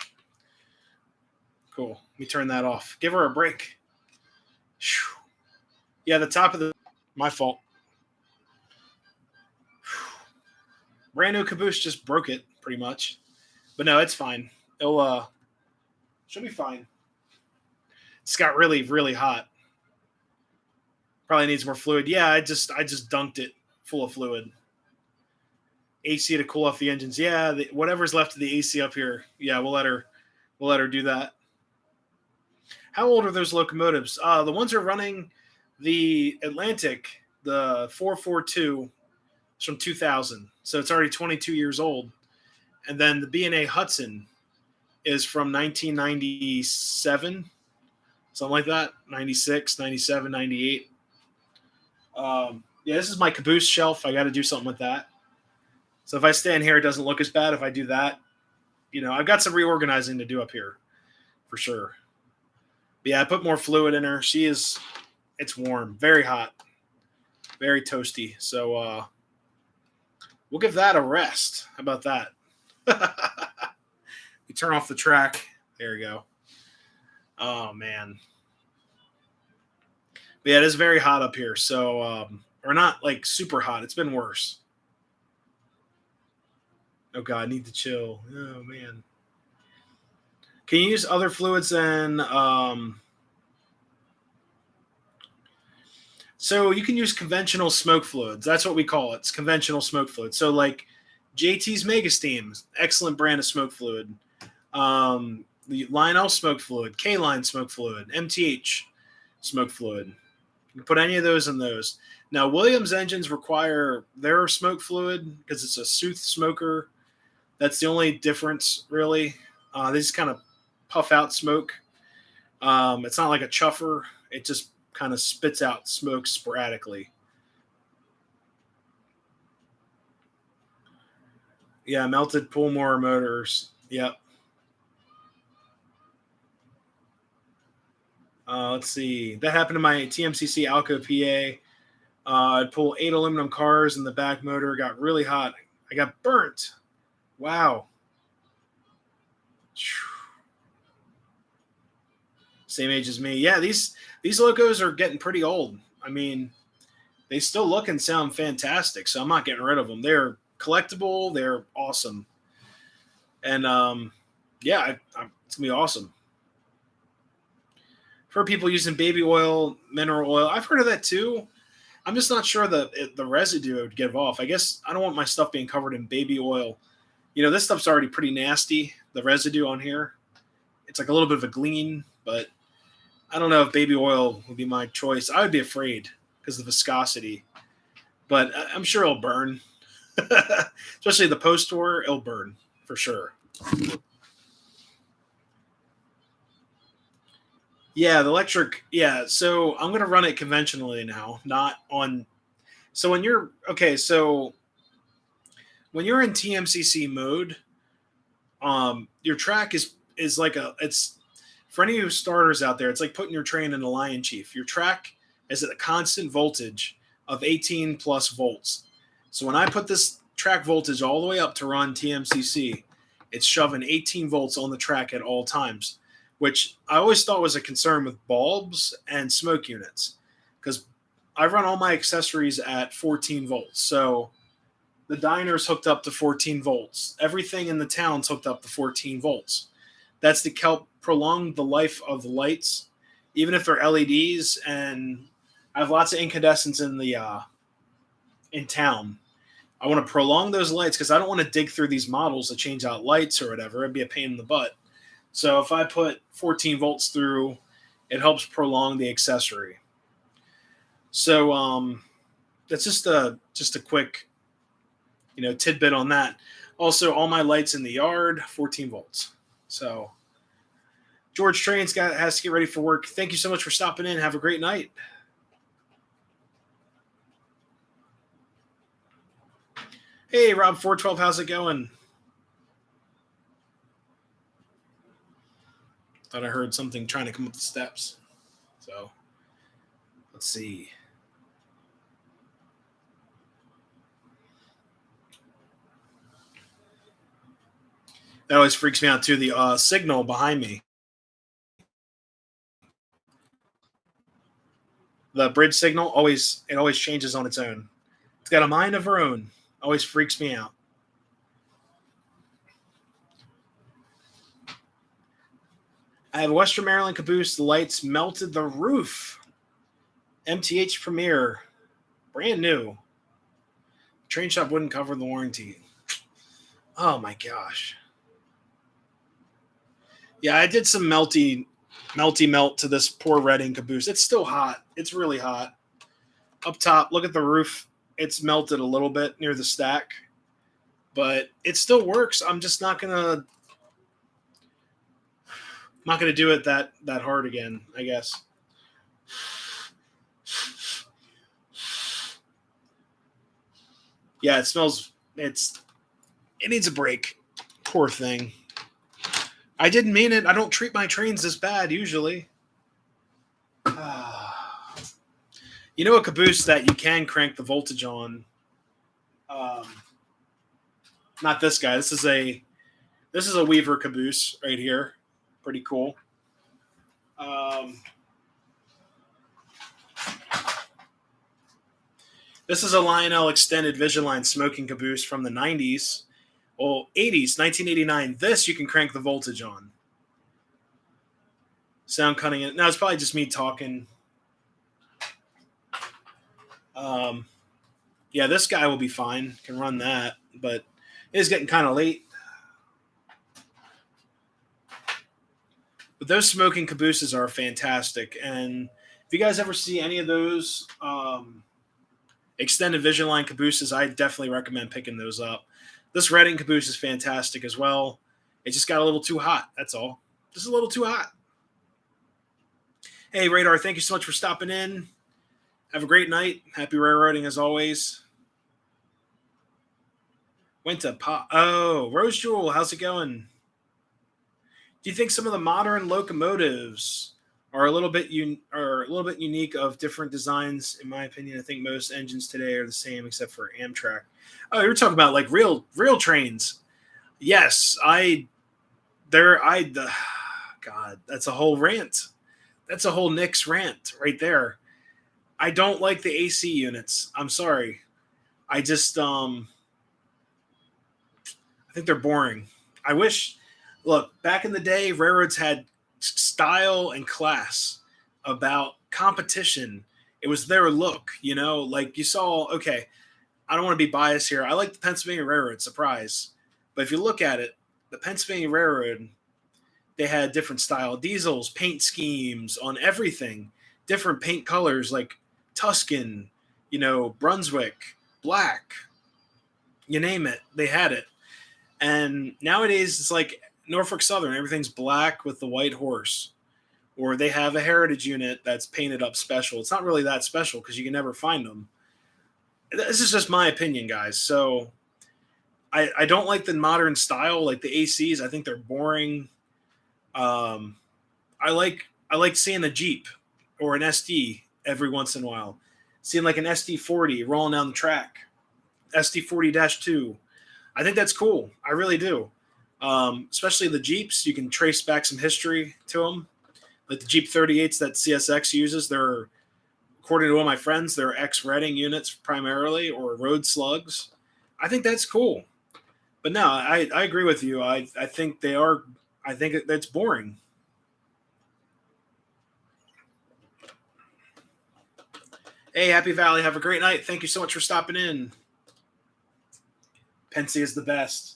Cool. Let me turn that off. Give her a break. Yeah, the top of my fault. Brand new caboose just broke it pretty much. But no, it's fine. She'll be fine. It's got really, really hot. Probably needs more fluid. Yeah, I just dunked it full of fluid. AC to cool off the engines. Yeah, whatever's left of the AC up here. Yeah, we'll let her do that. How old are those locomotives? The ones that are running the Atlantic, the 442, is from 2000. So it's already 22 years old. And then the B&A Hudson is from 1997, something like that, 96, 97, 98. Yeah, this is my caboose shelf. I got to do something with that. So if I stand here, it doesn't look as bad. If I do that, you know, I've got some reorganizing to do up here for sure. But yeah, I put more fluid in her. It's warm, very hot, very toasty. So we'll give that a rest. How about that? We turn off the track. There we go. Oh, man. But yeah, it is very hot up here. So, or not like super hot. It's been worse. Oh, God, I need to chill. Oh, man. Can you use other fluids than... So you can use conventional smoke fluids. That's what we call it. It's conventional smoke fluid. So like JT's Mega Steam, excellent brand of smoke fluid. the Lionel smoke fluid, K-Line smoke fluid, MTH smoke fluid. You can put any of those in those. Now, Williams engines require their smoke fluid because it's a Sooth smoker. That's the only difference, really. They just kind of puff out smoke. It's not like a chuffer. It just kind of spits out smoke sporadically. Yeah, melted Pullmore motors. Yep. Let's see. That happened to my TMCC Alco PA. I'd pull 8 aluminum cars and the back motor got really hot. I got burnt. Wow. Same age as me. Yeah, these locos are getting pretty old. I mean, they still look and sound fantastic, so I'm not getting rid of them. They're collectible. They're awesome. And, yeah, it's going to be awesome. For people using baby oil, mineral oil, I've heard of that too. I'm just not sure the residue it would give off. I guess I don't want my stuff being covered in baby oil. You know, this stuff's already pretty nasty, the residue on here. It's like a little bit of a gleam, but I don't know if baby oil would be my choice. I would be afraid because of the viscosity, but I'm sure it'll burn. Especially the post-war, it'll burn for sure. Yeah, the electric. Yeah, so I'm going to run it conventionally now, not on. So when you're so when you're in TMCC mode, your track is like it's for any of you starters out there. It's like putting your train in a Lion Chief. Your track is at a constant voltage of 18 plus volts. So when I put this track voltage all the way up to run TMCC, it's shoving 18 volts on the track at all times, which I always thought was a concern with bulbs and smoke units, because I run all my accessories at 14 volts. So the diner's hooked up to 14 volts. Everything in the town's hooked up to 14 volts. That's to help prolong the life of the lights, even if they're LEDs. And I have lots of incandescents in town. I want to prolong those lights because I don't want to dig through these models to change out lights or whatever. It'd be a pain in the butt. So if I put 14 volts through, it helps prolong the accessory. So that's just a quick, tidbit on that. Also, all my lights in the yard, 14 volts. So George Trains has to get ready for work. Thank you so much for stopping in. Have a great night. Hey, Rob 412, how's it going? Thought I heard something trying to come up the steps. So, let's see. That always freaks me out too. The signal behind me. The bridge signal always changes on its own. It's got a mind of her own. Always freaks me out. I have a Western Maryland caboose. The lights melted the roof. MTH Premier. Brand new. Train shop wouldn't cover the warranty. Oh my gosh. Yeah, I did some melty melt to this poor Reading caboose. It's still hot. It's really hot. Up top, look at the roof. It's melted a little bit near the stack, but it still works. I'm just not gonna do it that hard again, I guess. Yeah, it smells. It needs a break. Poor thing. I didn't mean it. I don't treat my trains this bad usually. You know a caboose that you can crank the voltage on. Not this guy. This is a Weaver caboose right here. Pretty cool. This is a Lionel extended Vision Line smoking caboose from the 90s. Well, 80s, 1989. This you can crank the voltage on. Sound cutting it. Now it's probably just me talking. Yeah, this guy will be fine. Can run that, but it is getting kind of late. But those smoking cabooses are fantastic. And if you guys ever see any of those extended vision line cabooses, I definitely recommend picking those up. This Redding caboose is fantastic as well. It just got a little too hot. That's all. Just a little too hot. Hey, Radar, thank you so much for stopping in. Have a great night. Happy railroading as always. Went to pop. Oh, Rose Jewel, how's it going? Do you think some of the modern locomotives are a little bit unique of different designs? In my opinion, I think most engines today are the same except for Amtrak. Oh, you're talking about like real trains. Yes, God, that's a whole rant. That's a whole Nick's rant right there. I don't like the AC units. I'm sorry. I just I think they're boring. I wish. Look, back in the day, railroads had style and class about competition. It was their look, like you saw. Okay, I don't want to be biased here. I like the Pennsylvania Railroad, surprise. But if you look at it, the Pennsylvania Railroad, they had different style diesels, paint schemes on everything, different paint colors like Tuscan, Brunswick, black, you name it, they had it. And nowadays it's like Norfolk Southern, everything's black with the white horse. Or they have a heritage unit that's painted up special. It's not really that special because you can never find them. This is just my opinion, guys. So I don't like the modern style, like the ACs. I think they're boring. I like seeing a Jeep or an SD every once in a while. Seeing like an SD40 rolling down the track, SD40-2. I think that's cool. I really do. Especially the Jeeps, you can trace back some history to them. Like the Jeep 38s that CSX uses, they're, according to one of my friends, they're ex-Redding units primarily, or road slugs. I think that's cool. But no, I agree with you. I think they are. I think that's boring. Hey, Happy Valley, have a great night. Thank you so much for stopping in. Pensy is the best.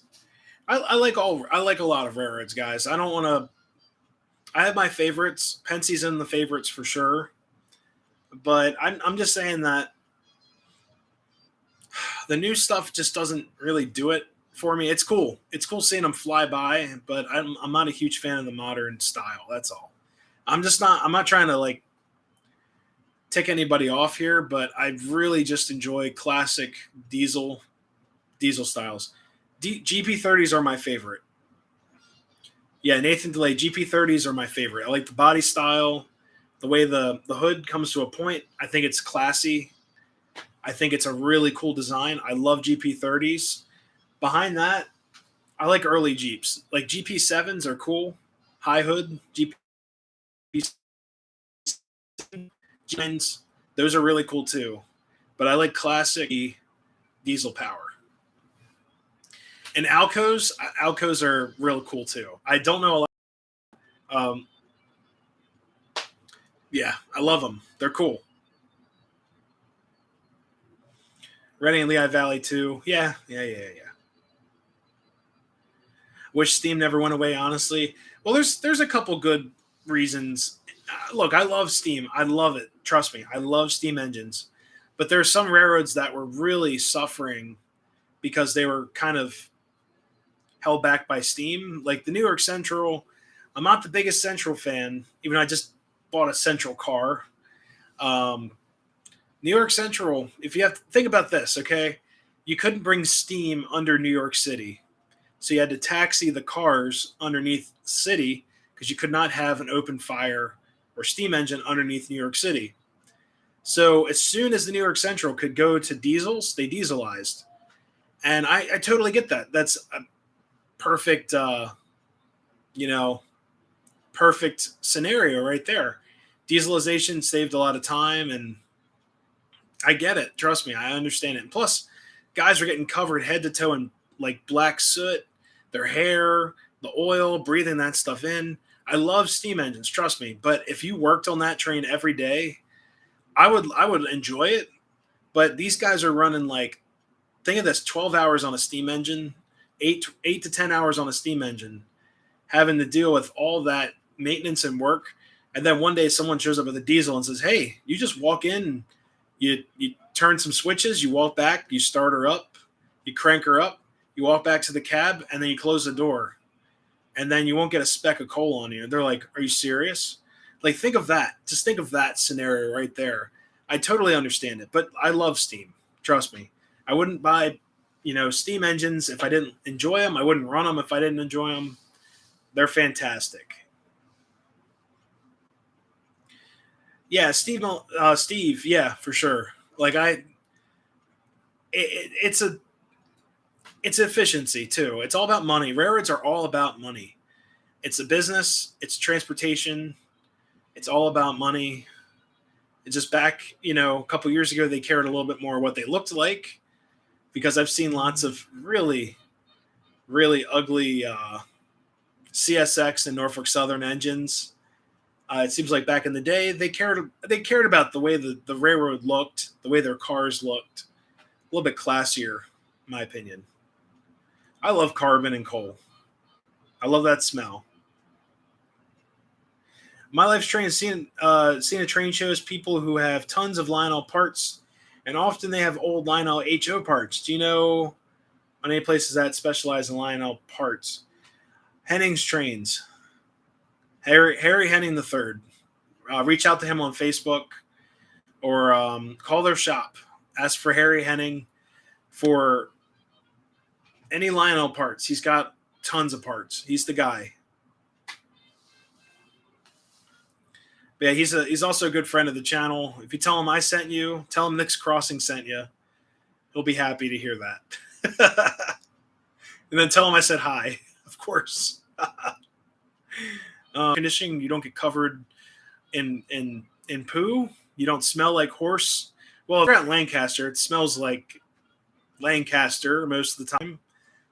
I like a lot of railroads, guys. I don't want to. I have my favorites. Pensy's in the favorites for sure. But I'm just saying that the new stuff just doesn't really do it for me. It's cool. It's cool seeing them fly by, but I'm not a huge fan of the modern style. That's all. I'm not trying to like tick anybody off here, but I really just enjoy classic diesel styles. GP30s are my favorite. Yeah, Nathan DeLay, GP30s are my favorite. I like the body style, the way the hood comes to a point. I think it's classy. I think it's a really cool design. I love GP30s. Behind that, I like early Jeeps. Like GP7s are cool. High hood, GP7s, those are really cool too. But I like classic diesel power. And Alcos are real cool too. I don't know a lot. Yeah, I love them. They're cool. Reading and Lehigh Valley too. Yeah. Wish Steam never went away, honestly. Well, there's a couple good reasons. Look, I love Steam. I love it. Trust me, I love steam engines. But there are some railroads that were really suffering because they were kind of held back by steam. Like the New York Central. I'm not the biggest Central fan, even though I just bought a Central car. New York Central, if you have to think about this, okay, you couldn't bring steam under New York City. So you had to taxi the cars underneath the city because you could not have an open fire or steam engine underneath New York City. So as soon as the New York Central could go to diesels, they dieselized. And I totally get that. That's a perfect, perfect scenario right there. Dieselization saved a lot of time, and I get it. Trust me, I understand it. And plus, guys are getting covered head to toe in like black soot, their hair, the oil, breathing that stuff in. I love steam engines, trust me. But if you worked on that train every day, I would enjoy it. But these guys are running like, think of this: 12 hours on a steam engine, eight to 10 hours on a steam engine, having to deal with all that maintenance and work. And then one day someone shows up with a diesel and says, "Hey, you just walk in, you turn some switches, you walk back, you start her up, you crank her up, you walk back to the cab, and then you close the door. And then you won't get a speck of coal on you." And they're like, "Are you serious?" Like, think of that. Just think of that scenario right there. I totally understand it, but I love steam. Trust me. I wouldn't buy, steam engines if I didn't enjoy them. I wouldn't run them if I didn't enjoy them. They're fantastic. Yeah, Steve, yeah, for sure. Like it's efficiency too. It's all about money. Railroads are all about money. It's a business. It's transportation. It's all about money. It's just back, a couple years ago, they cared a little bit more what they looked like, because I've seen lots of really, really ugly CSX and Norfolk Southern engines. It seems like back in the day, they cared about the way the railroad looked, the way their cars looked, a little bit classier, in my opinion. I love carbon and coal. I love that smell. My life's train is seeing a train shows people who have tons of Lionel parts, and often they have old Lionel HO parts. Do you know on any places that specialize in Lionel parts? Henning's trains. Harry Henning III. Reach out to him on Facebook or call their shop. Ask for Harry Henning for any Lionel parts. He's got tons of parts. He's the guy. But yeah, he's also a good friend of the channel. If you tell him I sent you, tell him Nick's Crossing sent you. He'll be happy to hear that. And then tell him I said hi, of course. Conditioning, you don't get covered in poo. You don't smell like horse. Well, if you're at Lancaster, it smells like Lancaster most of the time.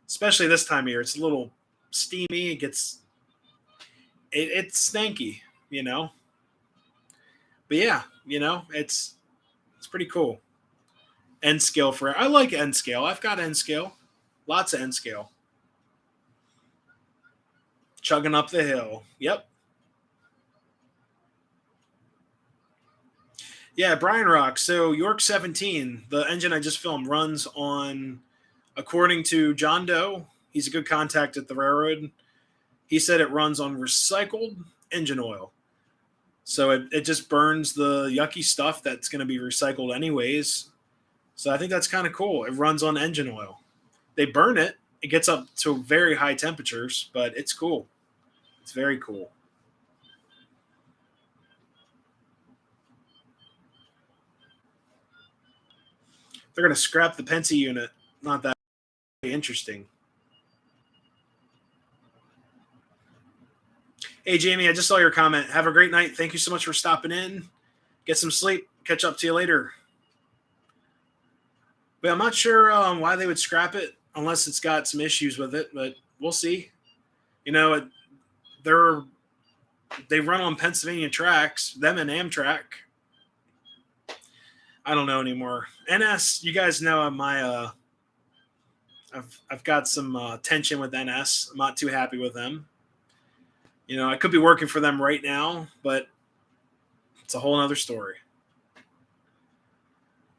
Especially this time of year, it's a little steamy. It's stanky, But yeah, it's pretty cool. N scale I like N scale. I've got N scale. Lots of N scale. Chugging up the hill. Yep. Yeah, Brian Rock. So York 17, the engine I just filmed, runs on, according to John Doe, he's a good contact at the railroad. He said it runs on recycled engine oil. So it just burns the yucky stuff that's going to be recycled anyways. So I think that's kind of cool. It runs on engine oil. They burn it. It gets up to very high temperatures, but it's cool. It's very cool. They're going to scrap the Pensy unit. Not that interesting. Hey, Jamie, I just saw your comment. Have a great night. Thank you so much for stopping in. Get some sleep. Catch up to you later. But I'm not sure why they would scrap it unless it's got some issues with it, but we'll see. They run on Pennsylvania tracks, them and Amtrak. I don't know anymore. NS, you guys know my I've got some tension with NS. I'm not too happy with them. I could be working for them right now, but it's a whole other story.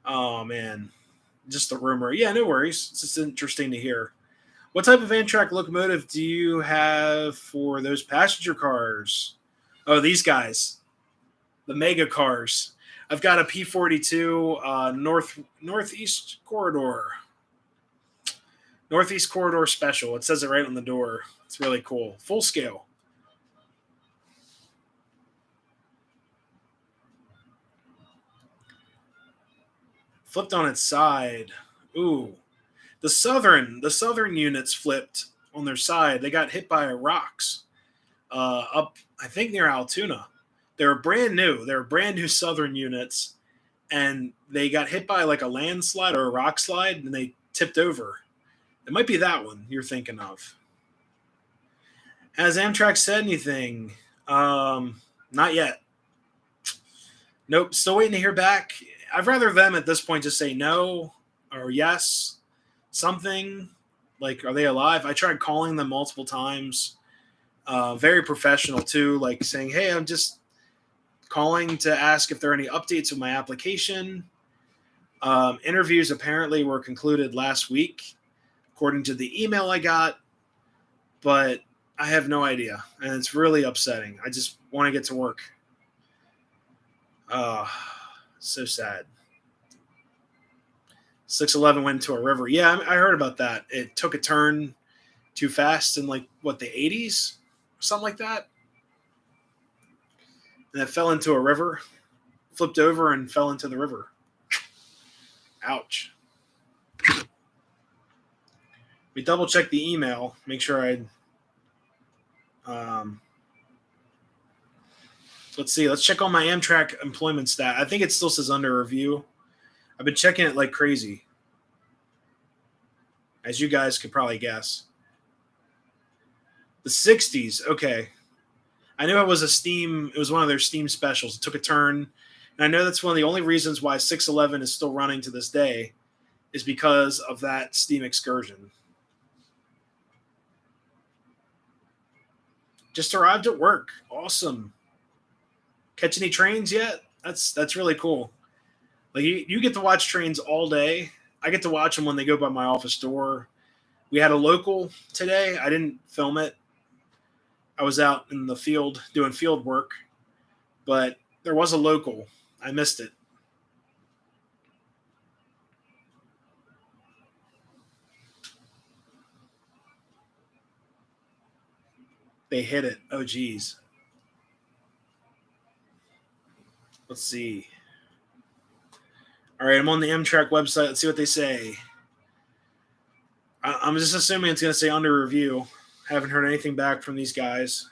Oh, man. Just a rumor. Yeah, no worries. It's just interesting to hear. What type of Amtrak locomotive do you have for those passenger cars? Oh, these guys. The mega cars. I've got a P42 Northeast Corridor. Northeast Corridor Special. It says it right on the door. It's really cool. Full scale. Flipped on its side. Ooh. The southern units flipped on their side. They got hit by rocks up, I think, near Altoona. They were brand new. They were brand new southern units, and they got hit by like a landslide or a rock slide, and they tipped over. It might be that one you're thinking of. Has Amtrak said anything? Not yet. Nope. Still waiting to hear back. I'd rather them at this point just say no or yes, something like, are they alive? I tried calling them multiple times. Very professional too, like saying, "Hey, I'm just calling to ask if there are any updates with my application." Interviews apparently were concluded last week, according to the email I got, but I have no idea, and it's really upsetting. I just want to get to work. So sad. 611 went into a river. Yeah, I heard about that. It took a turn too fast in like the 80s, something like that, and it fell into a river, flipped over and fell into the river. Ouch. We double checked the email, make sure let's see. Let's check on my Amtrak employment stat. I think it still says under review. I've been checking it like crazy, as you guys could probably guess. The 60s. Okay. I knew it was it was one of their Steam specials. It took a turn. And I know that's one of the only reasons why 611 is still running to this day is because of that Steam excursion. Just arrived at work. Awesome. Catch any trains yet? That's really cool. Like you get to watch trains all day. I get to watch them when they go by my office door. We had a local today. I didn't film it. I was out in the field doing field work, but there was a local. I missed it. They hit it. Oh, geez. Let's see. All right, I'm on the Amtrak website. Let's see what they say. I'm just assuming it's going to say under review. Haven't heard anything back from these guys.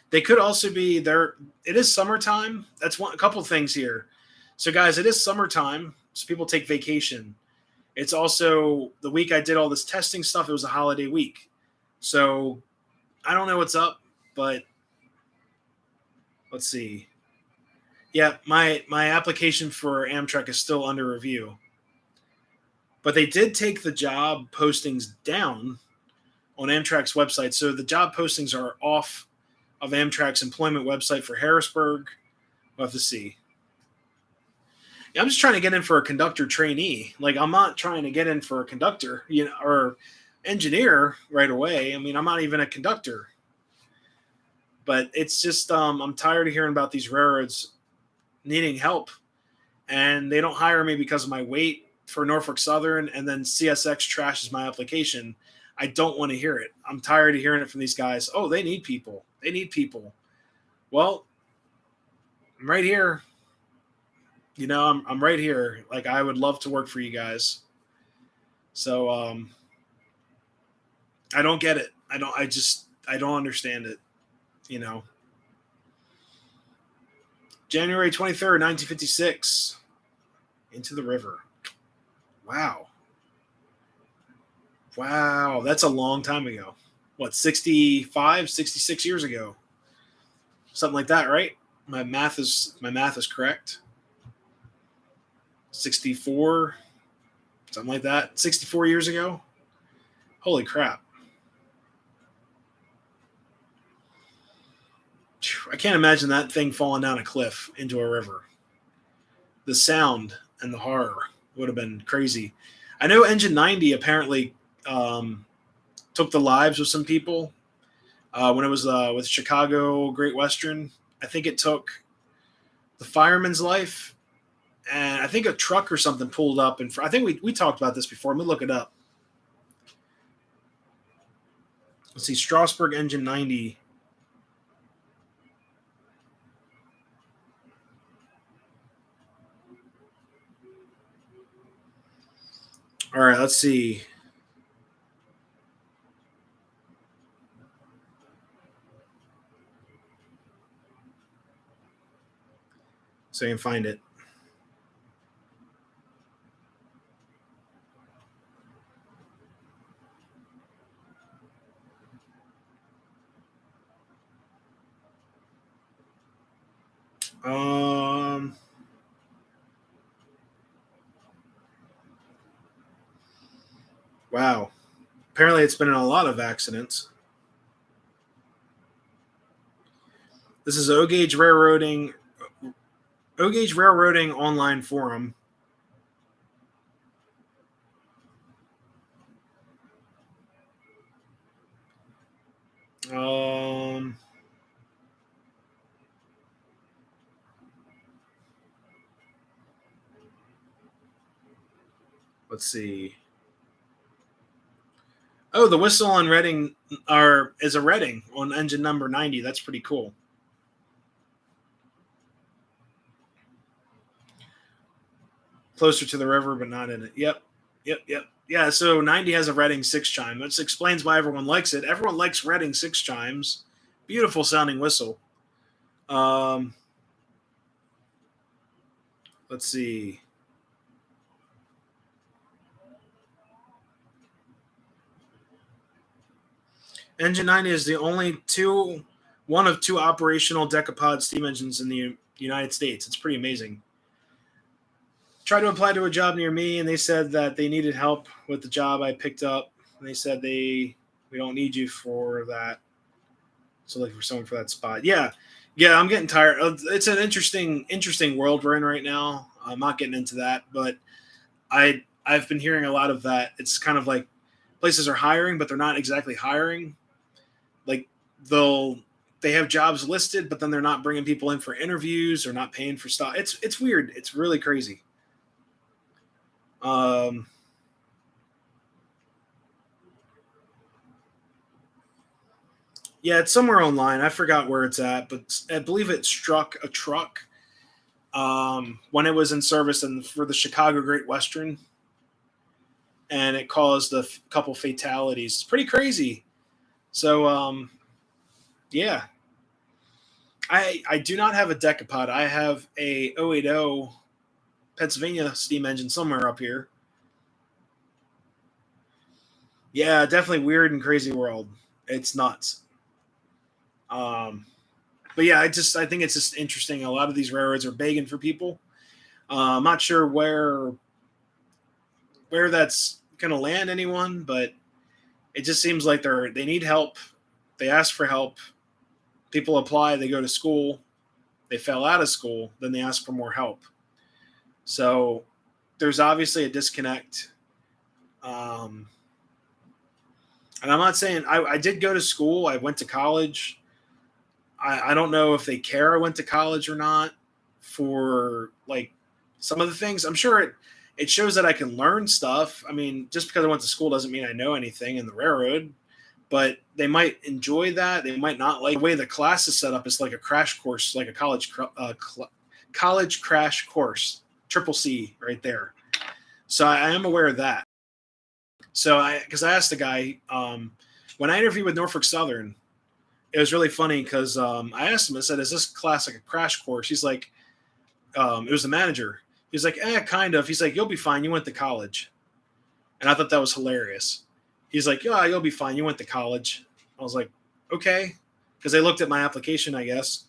They could also be there. It is summertime. That's a couple of things here. So, guys, it is summertime. So people take vacation. It's also the week I did all this testing stuff. It was a holiday week. So I don't know what's up, but let's see. Yeah, my application for Amtrak is still under review. But they did take the job postings down on Amtrak's website. So the job postings are off of Amtrak's employment website for Harrisburg. We'll have to see. Yeah, I'm just trying to get in for a conductor trainee. Like, I'm not trying to get in for a conductor, or engineer right away. I mean, I'm not even a conductor. But it's just I'm tired of hearing about these railroads needing help, and they don't hire me because of my weight for Norfolk Southern, and then CSX trashes my application. I don't want to hear it. I'm tired of hearing it from these guys. Oh, they need people. They need people. Well, I'm right here. I'm right here. Like, I would love to work for you guys. So I don't get it. I don't understand it. January 23rd, 1956. Into the river. Wow. Wow, that's a long time ago. What, 65, 66 years ago? Something like that, right? My math is correct. 64, something like that. 64 years ago? Holy crap. I can't imagine that thing falling down a cliff into a river. The sound and the horror would have been crazy. I know Engine 90 apparently took the lives of some people when it was with Chicago Great Western. I think it took the fireman's life, and I think a truck or something pulled up. And I think we talked about this before. Let me look it up. Let's see, Strasburg Engine 90. All right, let's see. So you can find it. Wow. Apparently, it's been in a lot of accidents. This is O-Gauge Railroading online forum. Let's see. Oh, the whistle on Reading is a Reading on engine number 90. That's pretty cool. Closer to the river, but not in it. Yep. Yeah, so 90 has a Reading 6 chime. That explains why everyone likes it. Everyone likes Reading 6 chimes. Beautiful sounding whistle. Let's see. Engine 90 is the only one of two operational decapod steam engines in the United States. It's pretty amazing. Tried to apply to a job near me, and they said that they needed help with the job I picked up. And they said we don't need you for that. So look for someone for that spot. Yeah, I'm getting tired. It's an interesting world we're in right now. I'm not getting into that, but I've been hearing a lot of that. It's kind of like places are hiring, but they're not exactly hiring. Like they have jobs listed, but then they're not bringing people in for interviews or not paying for stuff. It's weird. It's really crazy. Yeah, it's somewhere online. I forgot where it's at, but I believe it struck a truck when it was in service for the Chicago Great Western, and it caused a couple fatalities. It's pretty crazy. So, yeah. I do not have a decapod. I have a 080 Pennsylvania steam engine somewhere up here. Yeah, definitely weird and crazy world. It's nuts. But yeah, I think it's just interesting. A lot of these railroads are begging for people. I'm not sure where that's going to land anyone, but it just seems like they need help. They ask for help. People apply. They go to school. They fell out of school. Then they ask for more help. So there's obviously a disconnect. And I'm not saying I did go to school. I went to college. I don't know if they care I went to college or not for like some of the things. I'm sure it shows that I can learn stuff. I mean, just because I went to school doesn't mean I know anything in the railroad, but they might enjoy that. They might not like the way the class is set up. It's like a crash course, like a college crash course, triple C right there. So I am aware of that. So because I asked the guy when I interviewed with Norfolk Southern, it was really funny because I asked him, I said, is this class like a crash course? He's like, it was the manager. He's like, kind of. He's like, you'll be fine. You went to college. And I thought that was hilarious. He's like, yeah, you'll be fine. You went to college. I was like, okay. Because they looked at my application, I guess.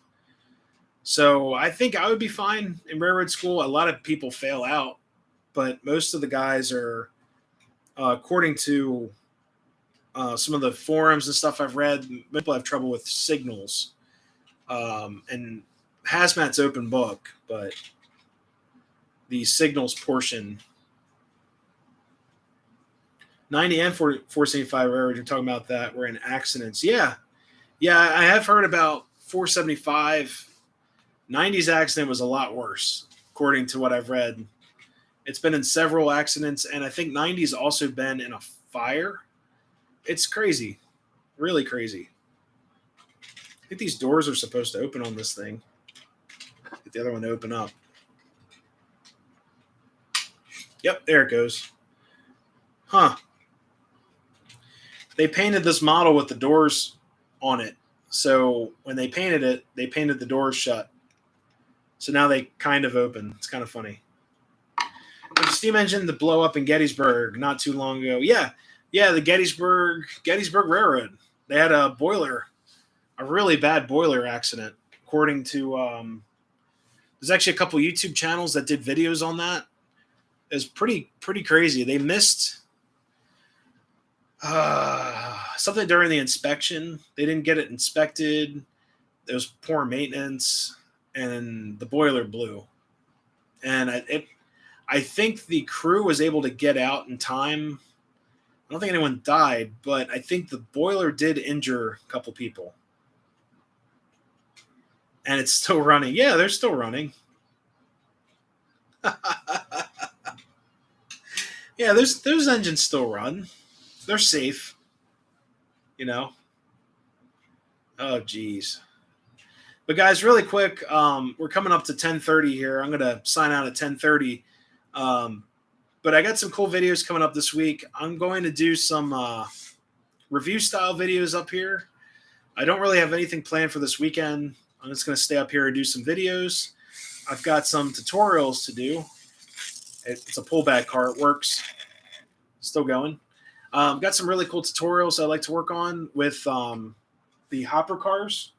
So I think I would be fine in railroad school. A lot of people fail out, but most of the guys are, according to some of the forums and stuff I've read, people have trouble with signals. And hazmat's open book, but the signals portion, 90 and 475 railroad, you're talking about that, were in accidents. Yeah, I have heard about 475. 90's accident was a lot worse, according to what I've read. It's been in several accidents, and I think 90's also been in a fire. It's crazy. Really crazy. I think these doors are supposed to open on this thing. Get the other one to open up. Yep, there it goes. Huh. They painted this model with the doors on it. So when they painted it, they painted the doors shut. So now they kind of open. It's kind of funny. There's a steam engine to blow up in Gettysburg not too long ago. Yeah, the Gettysburg Railroad. They had a really bad boiler accident. According to, there's actually a couple YouTube channels that did videos on that. It was pretty crazy. They missed Something during the inspection. They didn't get it inspected. There was poor maintenance, and the boiler blew. And I think the crew was able to get out in time. I don't think anyone died, but I think the boiler did injure a couple people. And it's still running. Yeah, they're still running. Yeah, those engines still run. They're safe. You know. Oh, geez. But guys, really quick, we're coming up to 10:30 here. I'm gonna sign out at 10:30. Um, but I got some cool videos coming up this week. I'm going to do some review style videos up here. I don't really have anything planned for this weekend. I'm just gonna stay up here and do some videos. I've got some tutorials to do. It's a pullback car. It works. Still going. Got some really cool tutorials I like to work on with the hopper cars.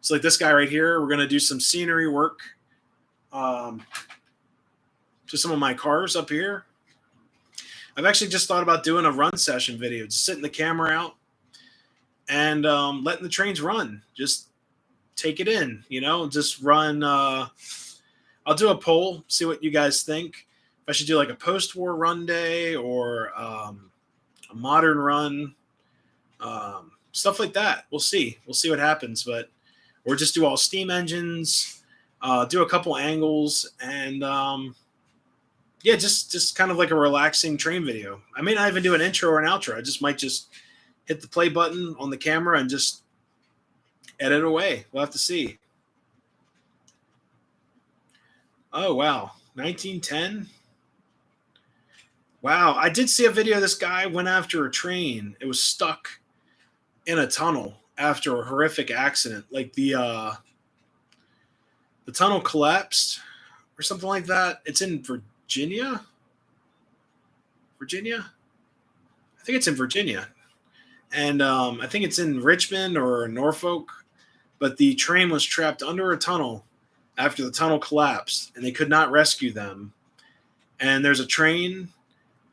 So like this guy right here, we're going to do some scenery work to some of my cars up here. I've actually just thought about doing a run session video, just sitting the camera out and letting the trains run. Just take it in, just run. I'll do a poll, see what you guys think. If I should do like a post-war run day or a modern run, stuff like that. We'll see. We'll see what happens, or just do all steam engines, do a couple angles, and just kind of like a relaxing train video. I may not even do an intro or an outro. I just might just hit the play button on the camera and just edit away. We'll have to see. Oh, wow. 1910? Wow. I did see a video. This guy went after a train. It was stuck in a tunnel after a horrific accident. Like the tunnel collapsed or something like that. It's in Virginia? I think it's in Virginia. And I think it's in Richmond or Norfolk. But the train was trapped under a tunnel after the tunnel collapsed, and they could not rescue them. And there's a train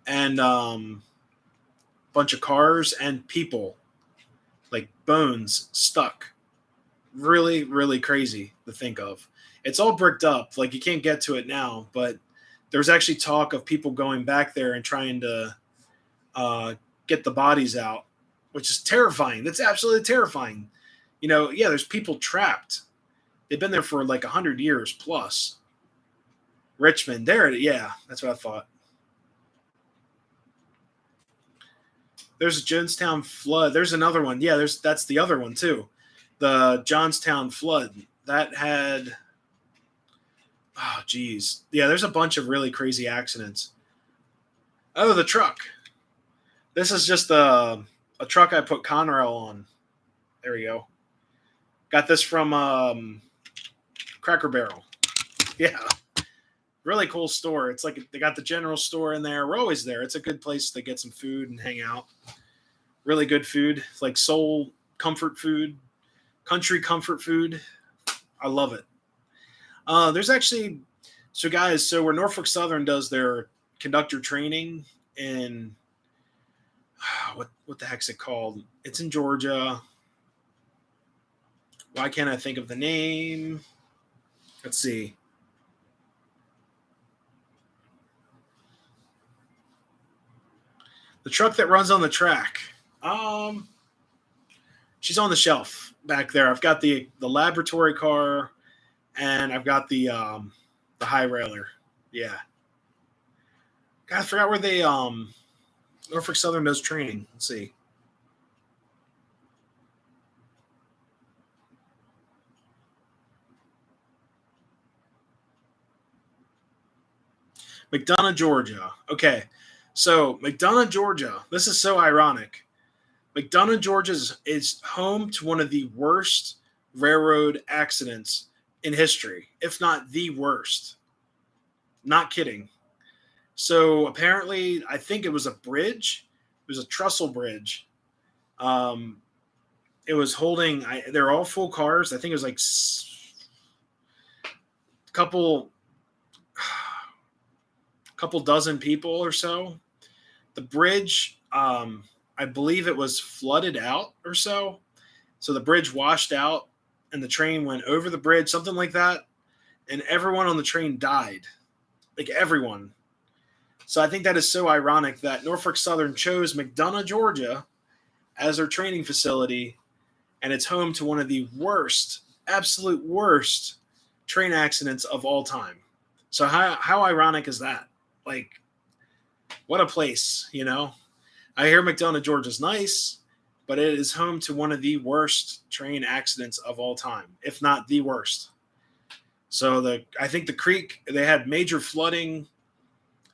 and bunch of cars and people, like bones, stuck. Really, really crazy to think of. It's all bricked up. Like, you can't get to it now, but there's actually talk of people going back there and trying to get the bodies out, which is terrifying. That's absolutely terrifying. There's people trapped. They've been there for like 100 years plus. Richmond, that's what I thought. There's a Jonestown flood. There's another one. Yeah, that's the other one too. The Johnstown flood. That had, oh geez. Yeah, there's a bunch of really crazy accidents. Oh, the truck. This is just a truck I put Conrail on. There we go. Got this from Cracker Barrel. Yeah. Really cool store. It's like they got the general store in there. We're always there. It's a good place to get some food and hang out. Really good food. It's like soul comfort food, country comfort food. I love it. There's actually, so where Norfolk Southern does their conductor training in, what the heck's it called? It's in Georgia. Why can't I think of the name? Let's see. The truck that runs on the track. She's on the shelf back there. I've got the laboratory car, and I've got the high railer. Yeah. God, I forgot where they Norfolk Southern does training. Let's see. McDonough, Georgia. Okay. So McDonough, Georgia. This is so ironic. McDonough, Georgia is home to one of the worst railroad accidents in history, if not the worst. Not kidding. So apparently, I think it was a bridge. It was a trestle bridge. It was holding. They're all full cars. I think it was like a couple dozen people or so. The bridge I believe it was flooded out or so. So the bridge washed out and the train went over the bridge, something like that. And everyone on the train died. Like everyone. So I think that is so ironic that Norfolk Southern chose McDonough, Georgia as their training facility. And it's home to one of the worst, absolute worst train accidents of all time. So how ironic is that? Like, what a place, you know? I hear McDonough, Georgia's nice, but it is home to one of the worst train accidents of all time, if not the worst. So I think the creek, they had major flooding.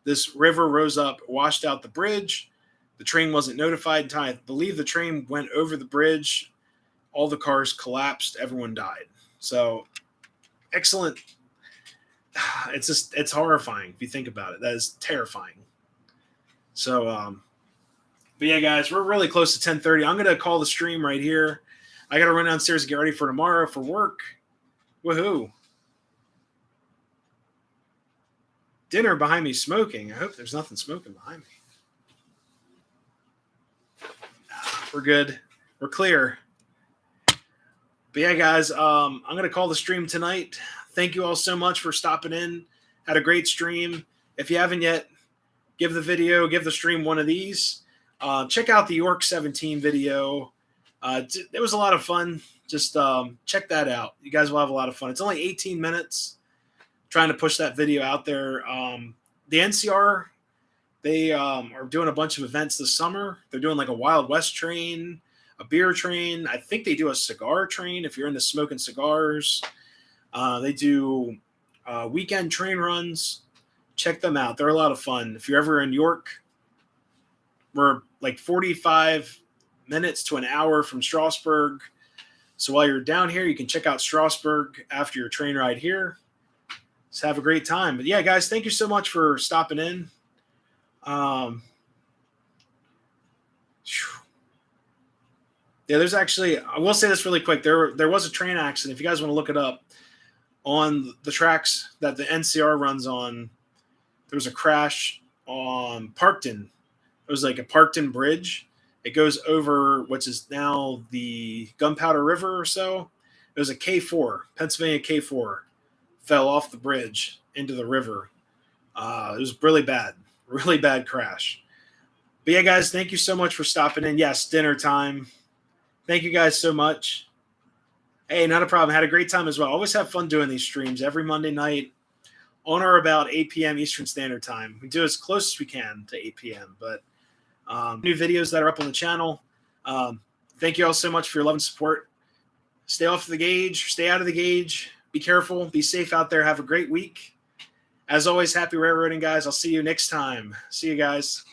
This river rose up, washed out the bridge. The train wasn't notified in time. I believe the train went over the bridge. All the cars collapsed. Everyone died. So excellent. It's horrifying if you think about it. That is terrifying. So, but yeah, guys, we're really close to 10:30. I'm going to call the stream right here. I got to run downstairs and get ready for tomorrow for work. Woohoo. Dinner behind me smoking. I hope there's nothing smoking behind me. We're good. We're clear. But yeah, guys, I'm going to call the stream tonight. Thank you all so much for stopping in. Had a great stream. If you haven't yet, give the stream one of these. Check out the York 17 video. It was a lot of fun. Just check that out. You guys will have a lot of fun. It's only 18 minutes. Trying to push that video out there. The NCR, they are doing a bunch of events this summer. They're doing like a Wild West train, a beer train. I think they do a cigar train if you're into smoking cigars. They do weekend train runs. Check them out. They're a lot of fun. If you're ever in York, we're like 45 minutes to an hour from Strasburg. So while you're down here, you can check out Strasburg after your train ride here. Just have a great time. But yeah, guys, thank you so much for stopping in. Yeah, there's actually, I will say this really quick. There was a train accident. If you guys want to look it up, on the tracks that the NCR runs on, there was a crash on Parkton. It was like a Parkton bridge. It goes over which is now the Gunpowder River or so. It was a K4, Pennsylvania K4, fell off the bridge into the river. It was really bad crash. But yeah, guys, thank you so much for stopping in. Yes, dinner time. Thank you guys so much. Hey, not a problem. Had a great time as well. Always have fun doing these streams every Monday night on or about 8 p.m. Eastern Standard Time. We do as close as we can to 8 p.m., but new videos that are up on the channel. Thank you all so much for your love and support. Stay off the gauge. Stay out of the gauge. Be careful. Be safe out there. Have a great week. As always, happy railroading, guys. I'll see you next time. See you guys.